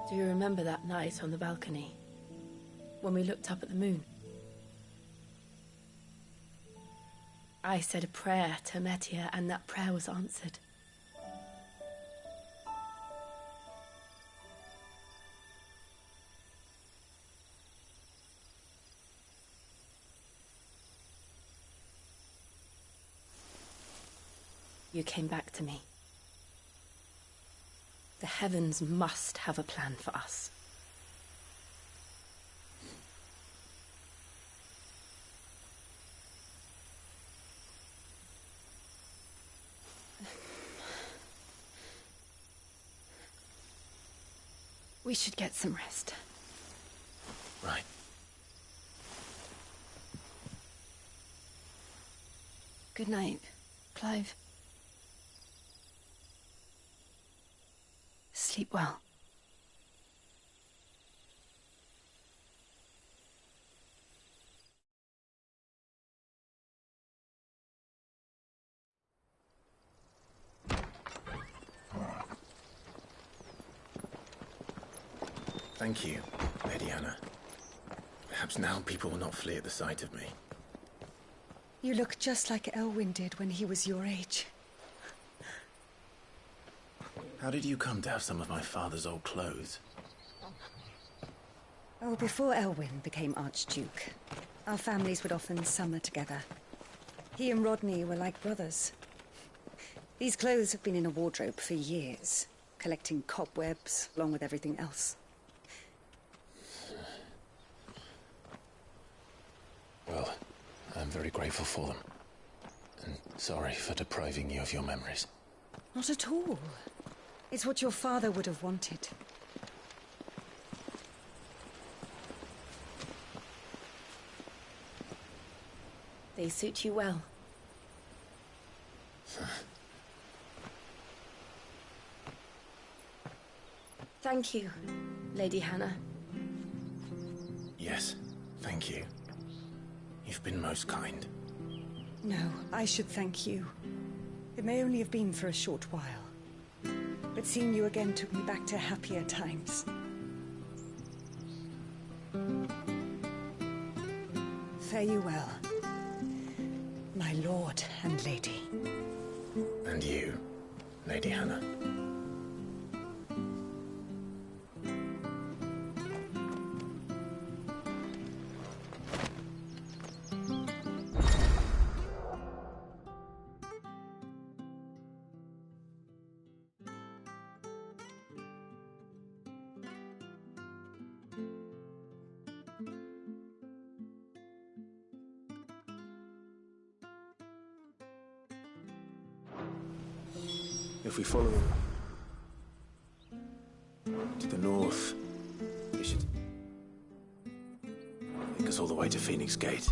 Do you remember that night on the balcony? When we looked up at the moon? I said a prayer to Metia, and that prayer was answered. You came back to me. The heavens must have a plan for us. We should get some rest. Right. Good night, Clive. Sleep well. Thank you, Lady Hannah. Perhaps now people will not flee at the sight of me. You look just like Elwyn did when he was your age. How did you come to have some of my father's old clothes? Oh, before Elwyn became Archduke, our families would often summer together. He and Rodney were like brothers. These clothes have been in a wardrobe for years, collecting cobwebs along with everything else. Well, I'm very grateful for them. And sorry for depriving you of your memories. Not at all. It's what your father would have wanted. They suit you well. Thank you, Lady Hannah. Yes, thank you. You've been most kind. No, I should thank you. It may only have been for a short while. But seeing you again took me back to happier times. Fare you well, my lord and lady. And you, Lady Hannah. If we follow to the north, it should take us all the way to Phoenix Gate.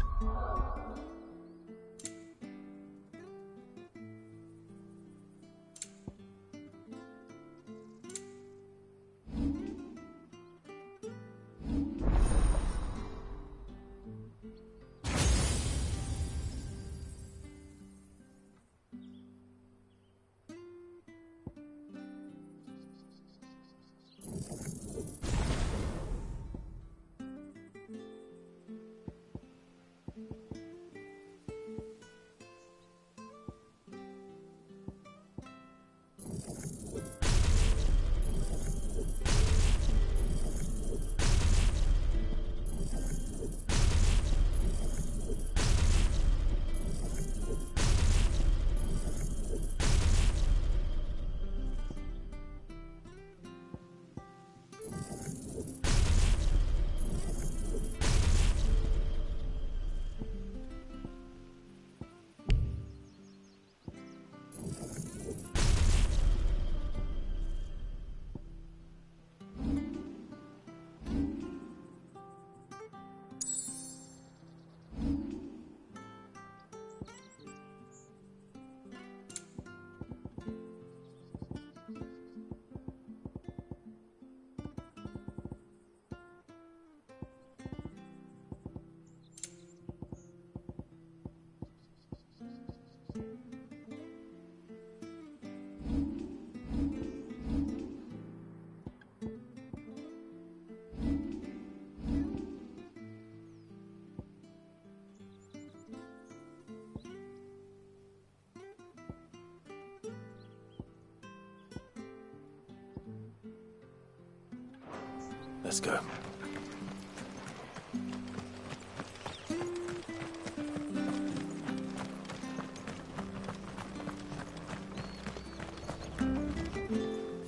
Let's go.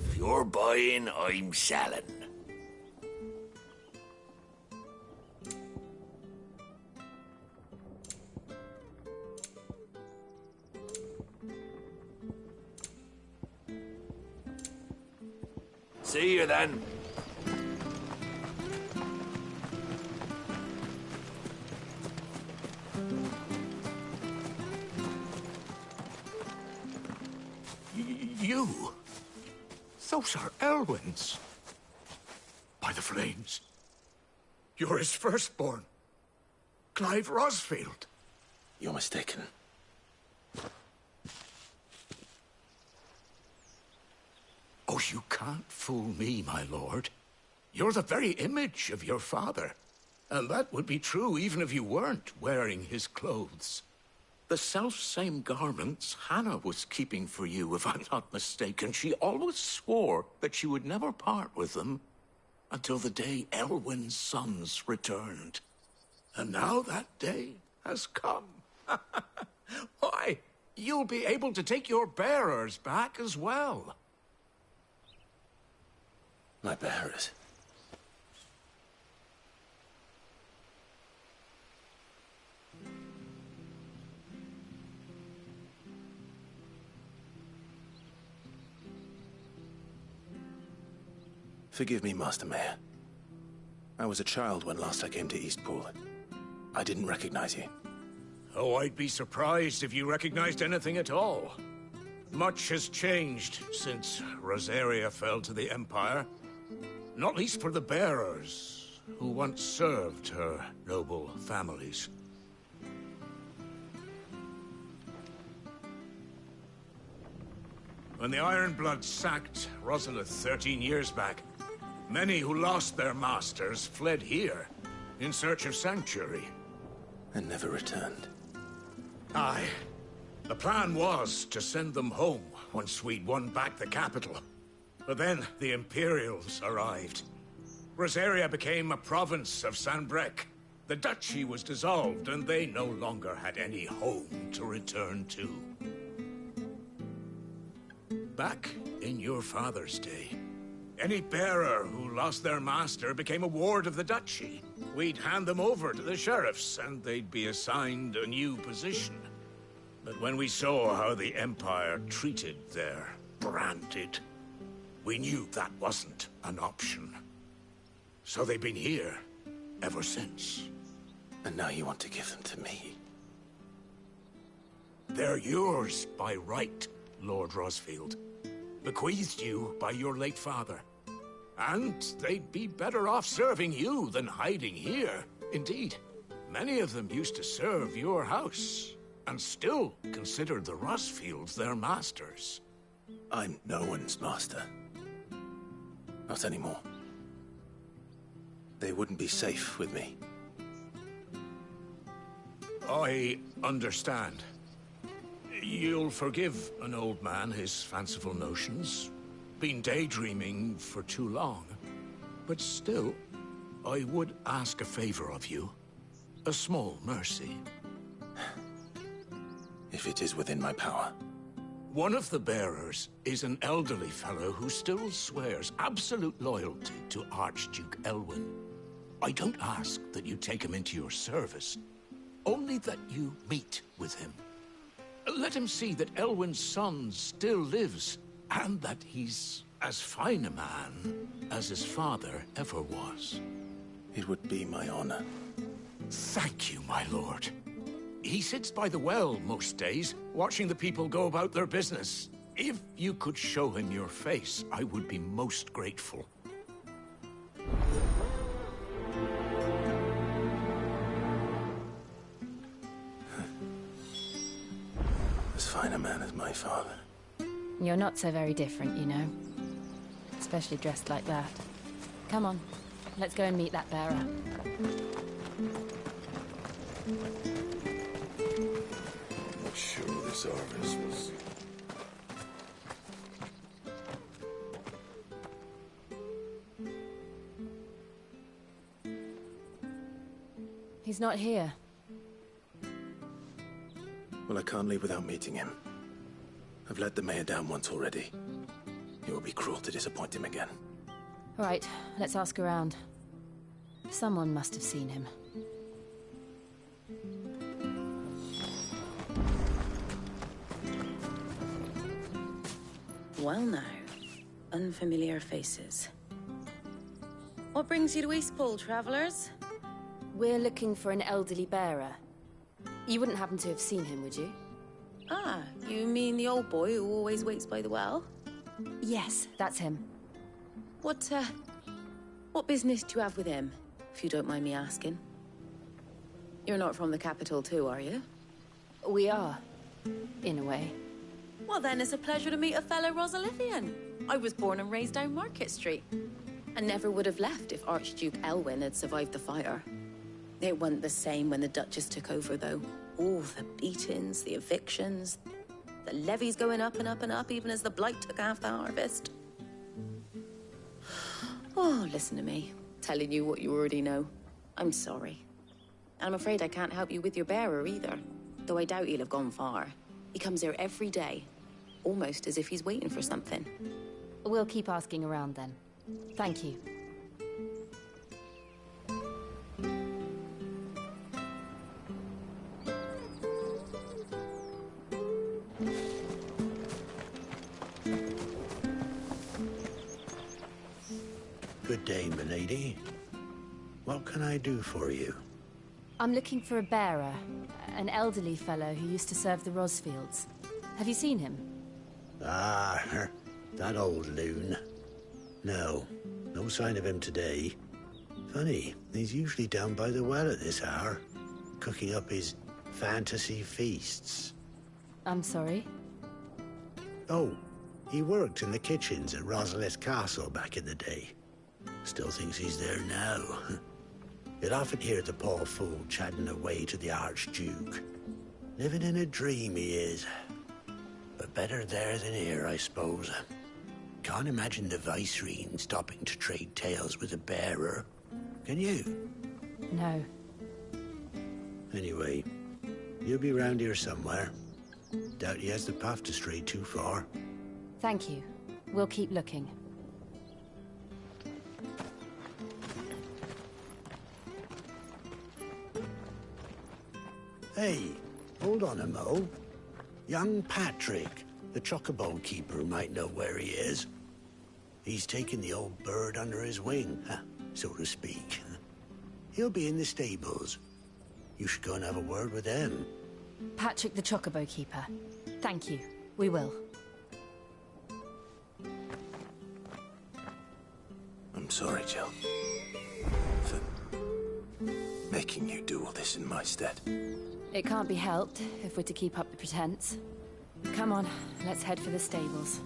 If you're buying, I'm selling. See you then. You? Those are Elwyn's. By the flames. You're his firstborn. Clive Rosfield. You're mistaken. Oh, you can't fool me, my lord. You're the very image of your father. And that would be true even if you weren't wearing his clothes. The self-same garments Hannah was keeping for you, if I'm not mistaken. She always swore that she would never part with them until the day Elwyn's sons returned. And now that day has come. Why, you'll be able to take your bearers back as well. My bearers? Forgive me, Master Mayor. I was a child when last I came to Eastpool. I didn't recognize you. Oh, I'd be surprised if you recognized anything at all. Much has changed since Rosaria fell to the Empire. Not least for the bearers, who once served her noble families. When the Ironbloods sacked Rosalith 13 years back, many who lost their masters fled here in search of sanctuary. And never returned. Aye. The plan was to send them home once we'd won back the capital. But then the Imperials arrived. Rosaria became a province of Sanbreque. The duchy was dissolved, and they no longer had any home to return to. Back in your father's day, any bearer who lost their master became a ward of the duchy. We'd hand them over to the sheriffs, and they'd be assigned a new position. But when we saw how the Empire treated their branded, we knew that wasn't an option. So they've been here ever since. And now you want to give them to me? They're yours by right, Lord Rosfield. Bequeathed you by your late father. And they'd be better off serving you than hiding here. Indeed, many of them used to serve your house, and still considered the Rosfields their masters. I'm no one's master. Not anymore. They wouldn't be safe with me. I understand. You'll forgive an old man his fanciful notions. Been daydreaming for too long. But still, I would ask a favor of you. A small mercy. If it is within my power. One of the bearers is an elderly fellow who still swears absolute loyalty to Archduke Elwyn. I don't ask that you take him into your service, only that you meet with him. Let him see that Elwyn's son still lives, and that he's as fine a man as his father ever was. It would be my honor. Thank you, my lord. He sits by the well most days, watching the people go about their business. If you could show him your face, I would be most grateful. As fine a man as my father. You're not so very different, you know. Especially dressed like that. Come on, let's go and meet that bearer. I'm not sure this Arvis was... He's not here. Well, I can't leave without meeting him. I've let the mayor down once already. It would be cruel to disappoint him again. All right, let's ask around. Someone must have seen him. Well now, unfamiliar faces. What brings you to Eastpool, travellers? We're looking for an elderly bearer. You wouldn't happen to have seen him, would you? Ah, you mean the old boy who always waits by the well? Yes, that's him. What business do you have with him, if you don't mind me asking? You're not from the capital too, are you? We are, in a way. Well then, it's a pleasure to meet a fellow Rosalithian. I was born and raised down Market Street. And never would have left if Archduke Elwyn had survived the fire. It wasn't the same when the Duchess took over, though. All the beatings, the evictions, the levies going up and up and up, even as the blight took half the harvest. Oh, listen to me, telling you what you already know. I'm sorry. And I'm afraid I can't help you with your bearer either, though I doubt he'll have gone far. He comes here every day, almost as if he's waiting for something. We'll keep asking around then. Thank you. Good day, milady. What can I do for you? I'm looking for a bearer, an elderly fellow who used to serve the Rosfields. Have you seen him? Ah, that old loon. No sign of him today. Funny, he's usually down by the well at this hour, cooking up his fantasy feasts. I'm sorry? Oh, he worked in the kitchens at Rosalith Castle back in the day. Still thinks he's there now. You'll often hear the poor fool chatting away to the Archduke. Living in a dream he is. But better there than here, I suppose. Can't imagine the Vicereine stopping to trade tales with a bearer. Can you? No. Anyway, he'll be round here somewhere. Doubt he has the path to stray too far. Thank you. We'll keep looking. Hey, hold on a mo. Young Patrick, the chocobo keeper, might know where he is. He's taken the old bird under his wing, so to speak. He'll be in the stables. You should go and have a word with him. Patrick the chocobo keeper. Thank you. We will. I'm sorry, Jill. For making you do all this in my stead. It can't be helped if we're to keep up the pretense. Come on, let's head for the stables.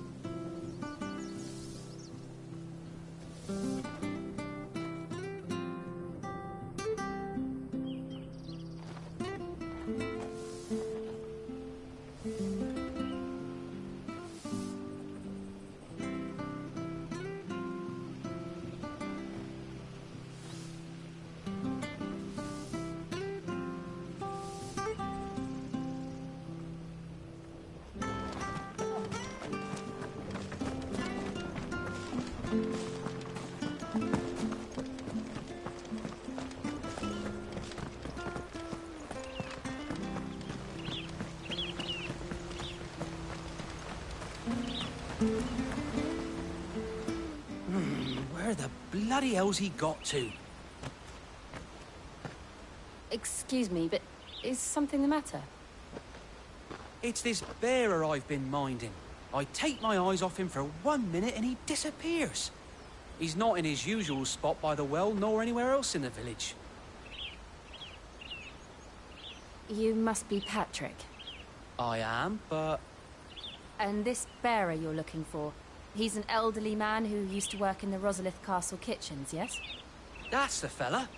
Where the bloody hell's he got to? Excuse me, but is something the matter? It's this bearer I've been minding. I take my eyes off him for 1 minute and he disappears. He's not in his usual spot by the well, nor anywhere else in the village. You must be Patrick. I am, but... And this bearer you're looking for, he's an elderly man who used to work in the Rosalith Castle kitchens, yes? That's the fella.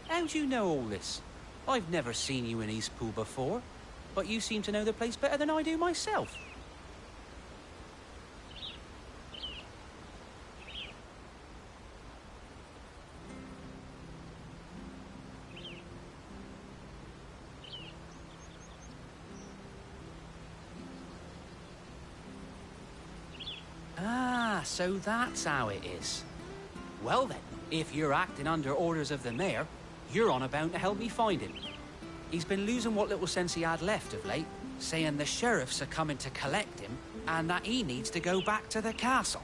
How do you know all this? I've never seen you in Eastpool before, but you seem to know the place better than I do myself. So that's how it is. Well then, if you're acting under orders of the mayor, you're on about to help me find him. He's been losing what little sense he had left of late, saying the sheriffs are coming to collect him and that he needs to go back to the castle.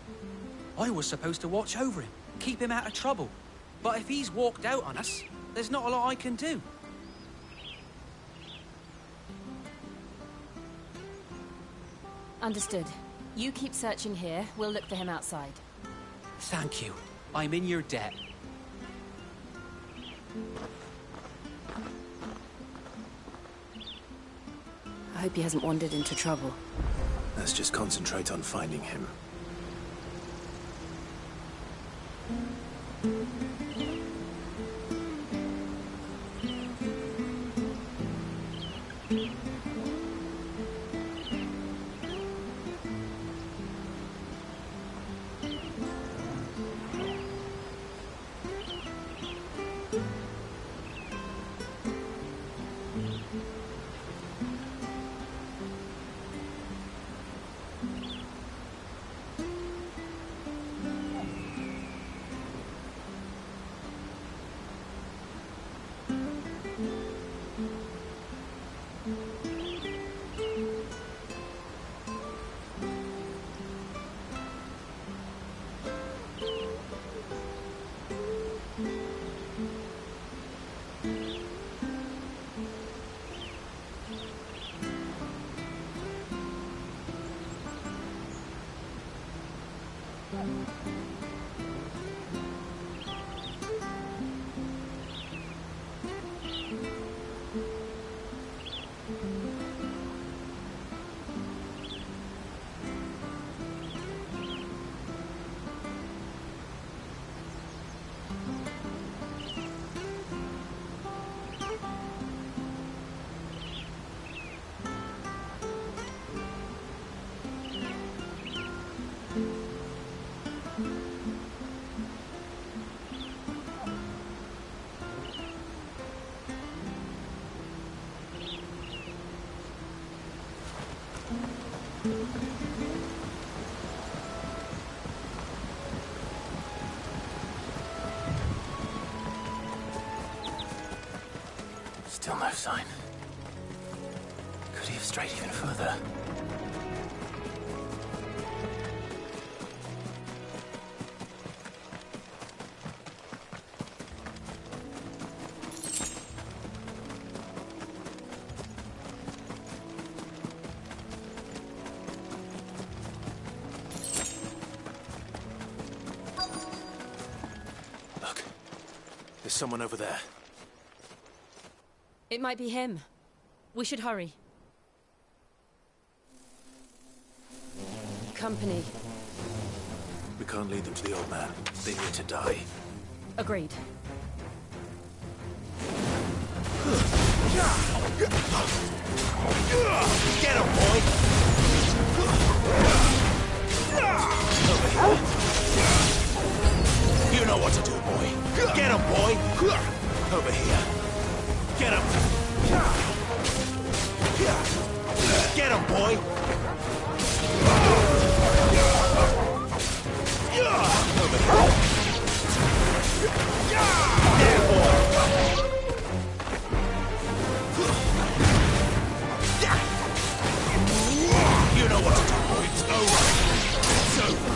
I was supposed to watch over him, keep him out of trouble. But if he's walked out on us, there's not a lot I can do. Understood. You keep searching here, we'll look for him outside. Thank you. I'm in your debt. I hope he hasn't wandered into trouble. Let's just concentrate on finding him. Still no sign. Could he have strayed even further? Look, there's someone over there. It might be him. We should hurry. Company. We can't lead them to the old man. They need to die. Agreed. Get him, boy! You know what to do, boy. Get him, boy! Over here. Get him! Get him, boy! Over here. There, boy! You know what to do, boy. It's over. It's over.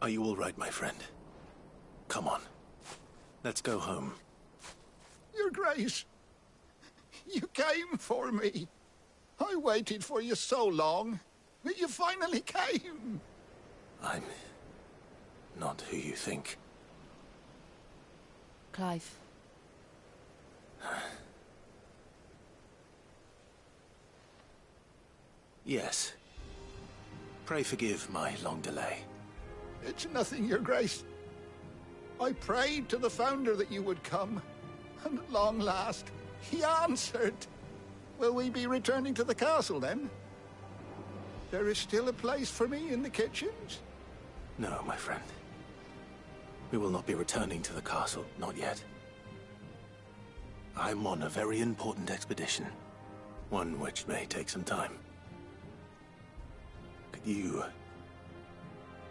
Are you all right, my friend? Come on. Let's go home. Your Grace, you came for me. I waited for you so long, but you finally came. I'm not who you think. Clive. Yes. Pray forgive my long delay. It's nothing, Your Grace. I prayed to the Founder that you would come, And at long last, he answered. Will we be returning to the castle, then? There is still a place for me in the kitchens? No, my friend. We will not be returning to the castle, not yet. I'm on a very important expedition. One which may take some time. Could you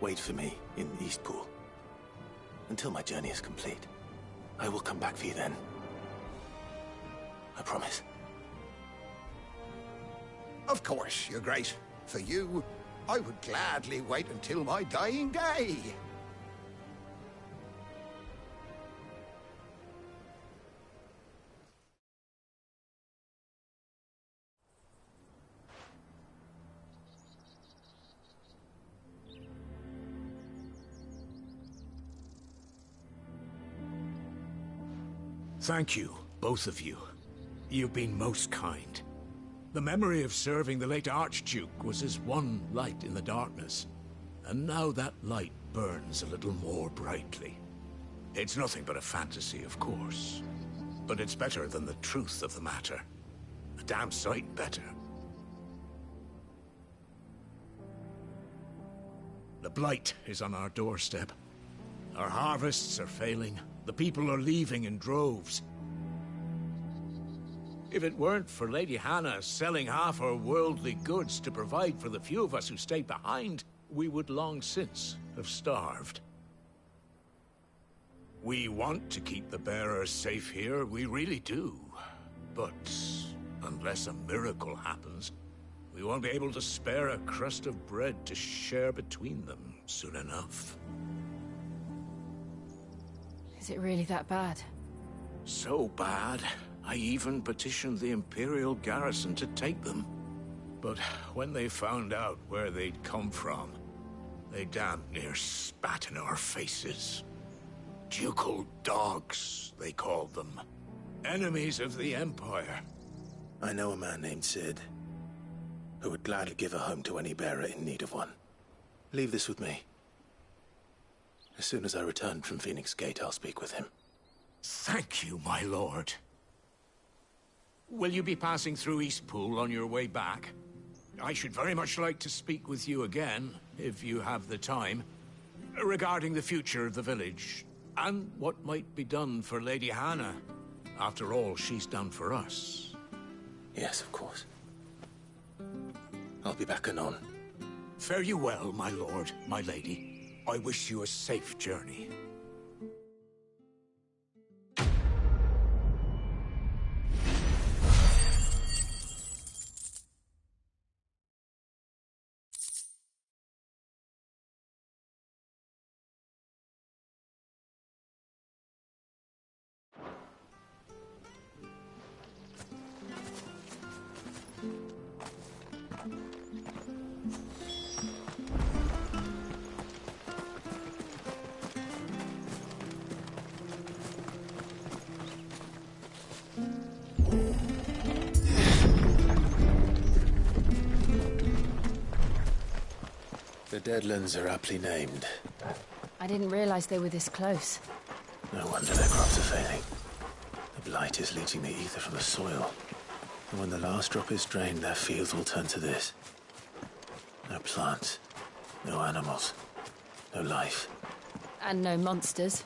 wait for me in Eastpool until my journey is complete? I will come back for you then. I promise. Of course, Your Grace. For you, I would gladly wait until my dying day. Thank you, both of you. You've been most kind. The memory of serving the late Archduke was as one light in the darkness, and now that light burns a little more brightly. It's nothing but a fantasy, of course, but it's better than the truth of the matter. A damn sight better. The blight is on our doorstep. Our harvests are failing. The people are leaving in droves. If it weren't for Lady Hannah selling half her worldly goods to provide for the few of us who stayed behind, we would long since have starved. We want to keep the bearers safe here, we really do. But unless a miracle happens, we won't be able to spare a crust of bread to share between them soon enough. Is it really that bad? So bad, I even petitioned the Imperial garrison to take them. But when they found out where they'd come from, they damn near spat in our faces. Ducal dogs, they called them. Enemies of the Empire. I know a man named Sid, who would gladly give a home to any bearer in need of one. Leave this with me. As soon as I return from Phoenix Gate, I'll speak with him. Thank you, my lord. Will you be passing through Eastpool on your way back? I should very much like to speak with you again, if you have the time, regarding the future of the village, and what might be done for Lady Hannah. After all, she's done for us. Yes, of course. I'll be back anon. Fare you well, my lord, my lady. I wish you a safe journey. The Deadlands are aptly named. I didn't realize they were this close. No wonder their crops are failing. The blight is leaching the ether from the soil. And when the last drop is drained, their fields will turn to this. No plants, no animals, no life. And no monsters.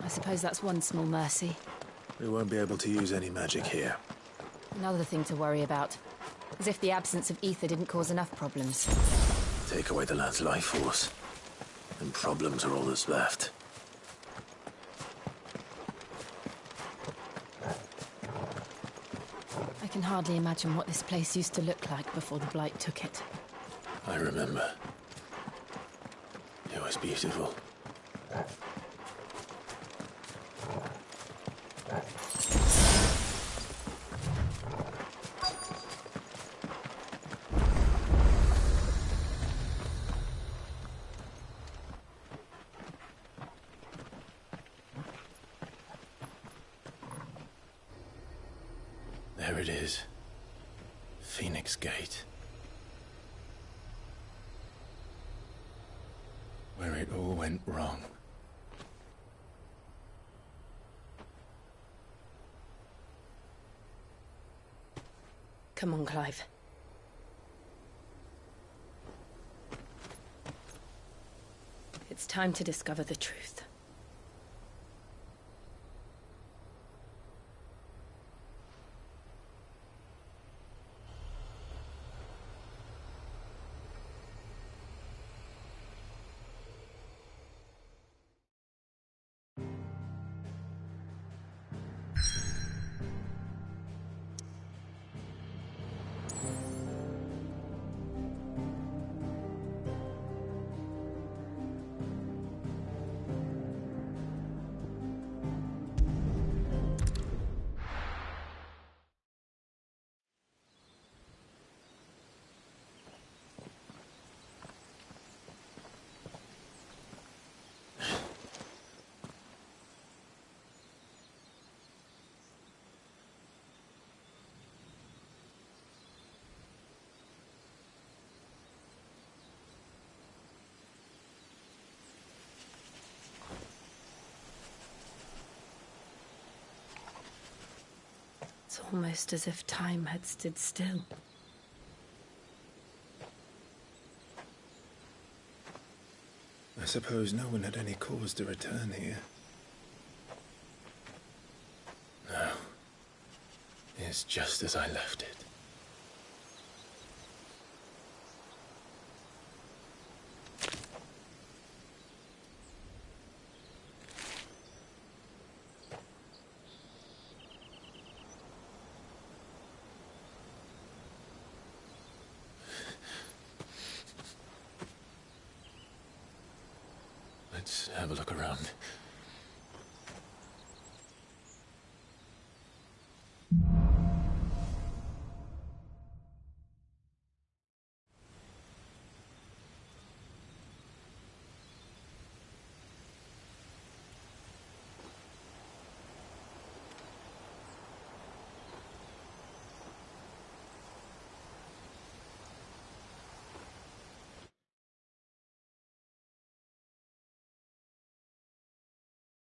I suppose that's one small mercy. We won't be able to use any magic here. Another thing to worry about. As if the absence of ether didn't cause enough problems. Take away the lad's life force, and problems are all that's left. I can hardly imagine what this place used to look like before the blight took it. I remember. It was beautiful. There it is. Phoenix Gate. Where it all went wrong. Come on, Clive. It's time to discover the truth. It's almost as if time had stood still. I suppose no one had any cause to return here. No. It's just as I left it. Let's have a look around.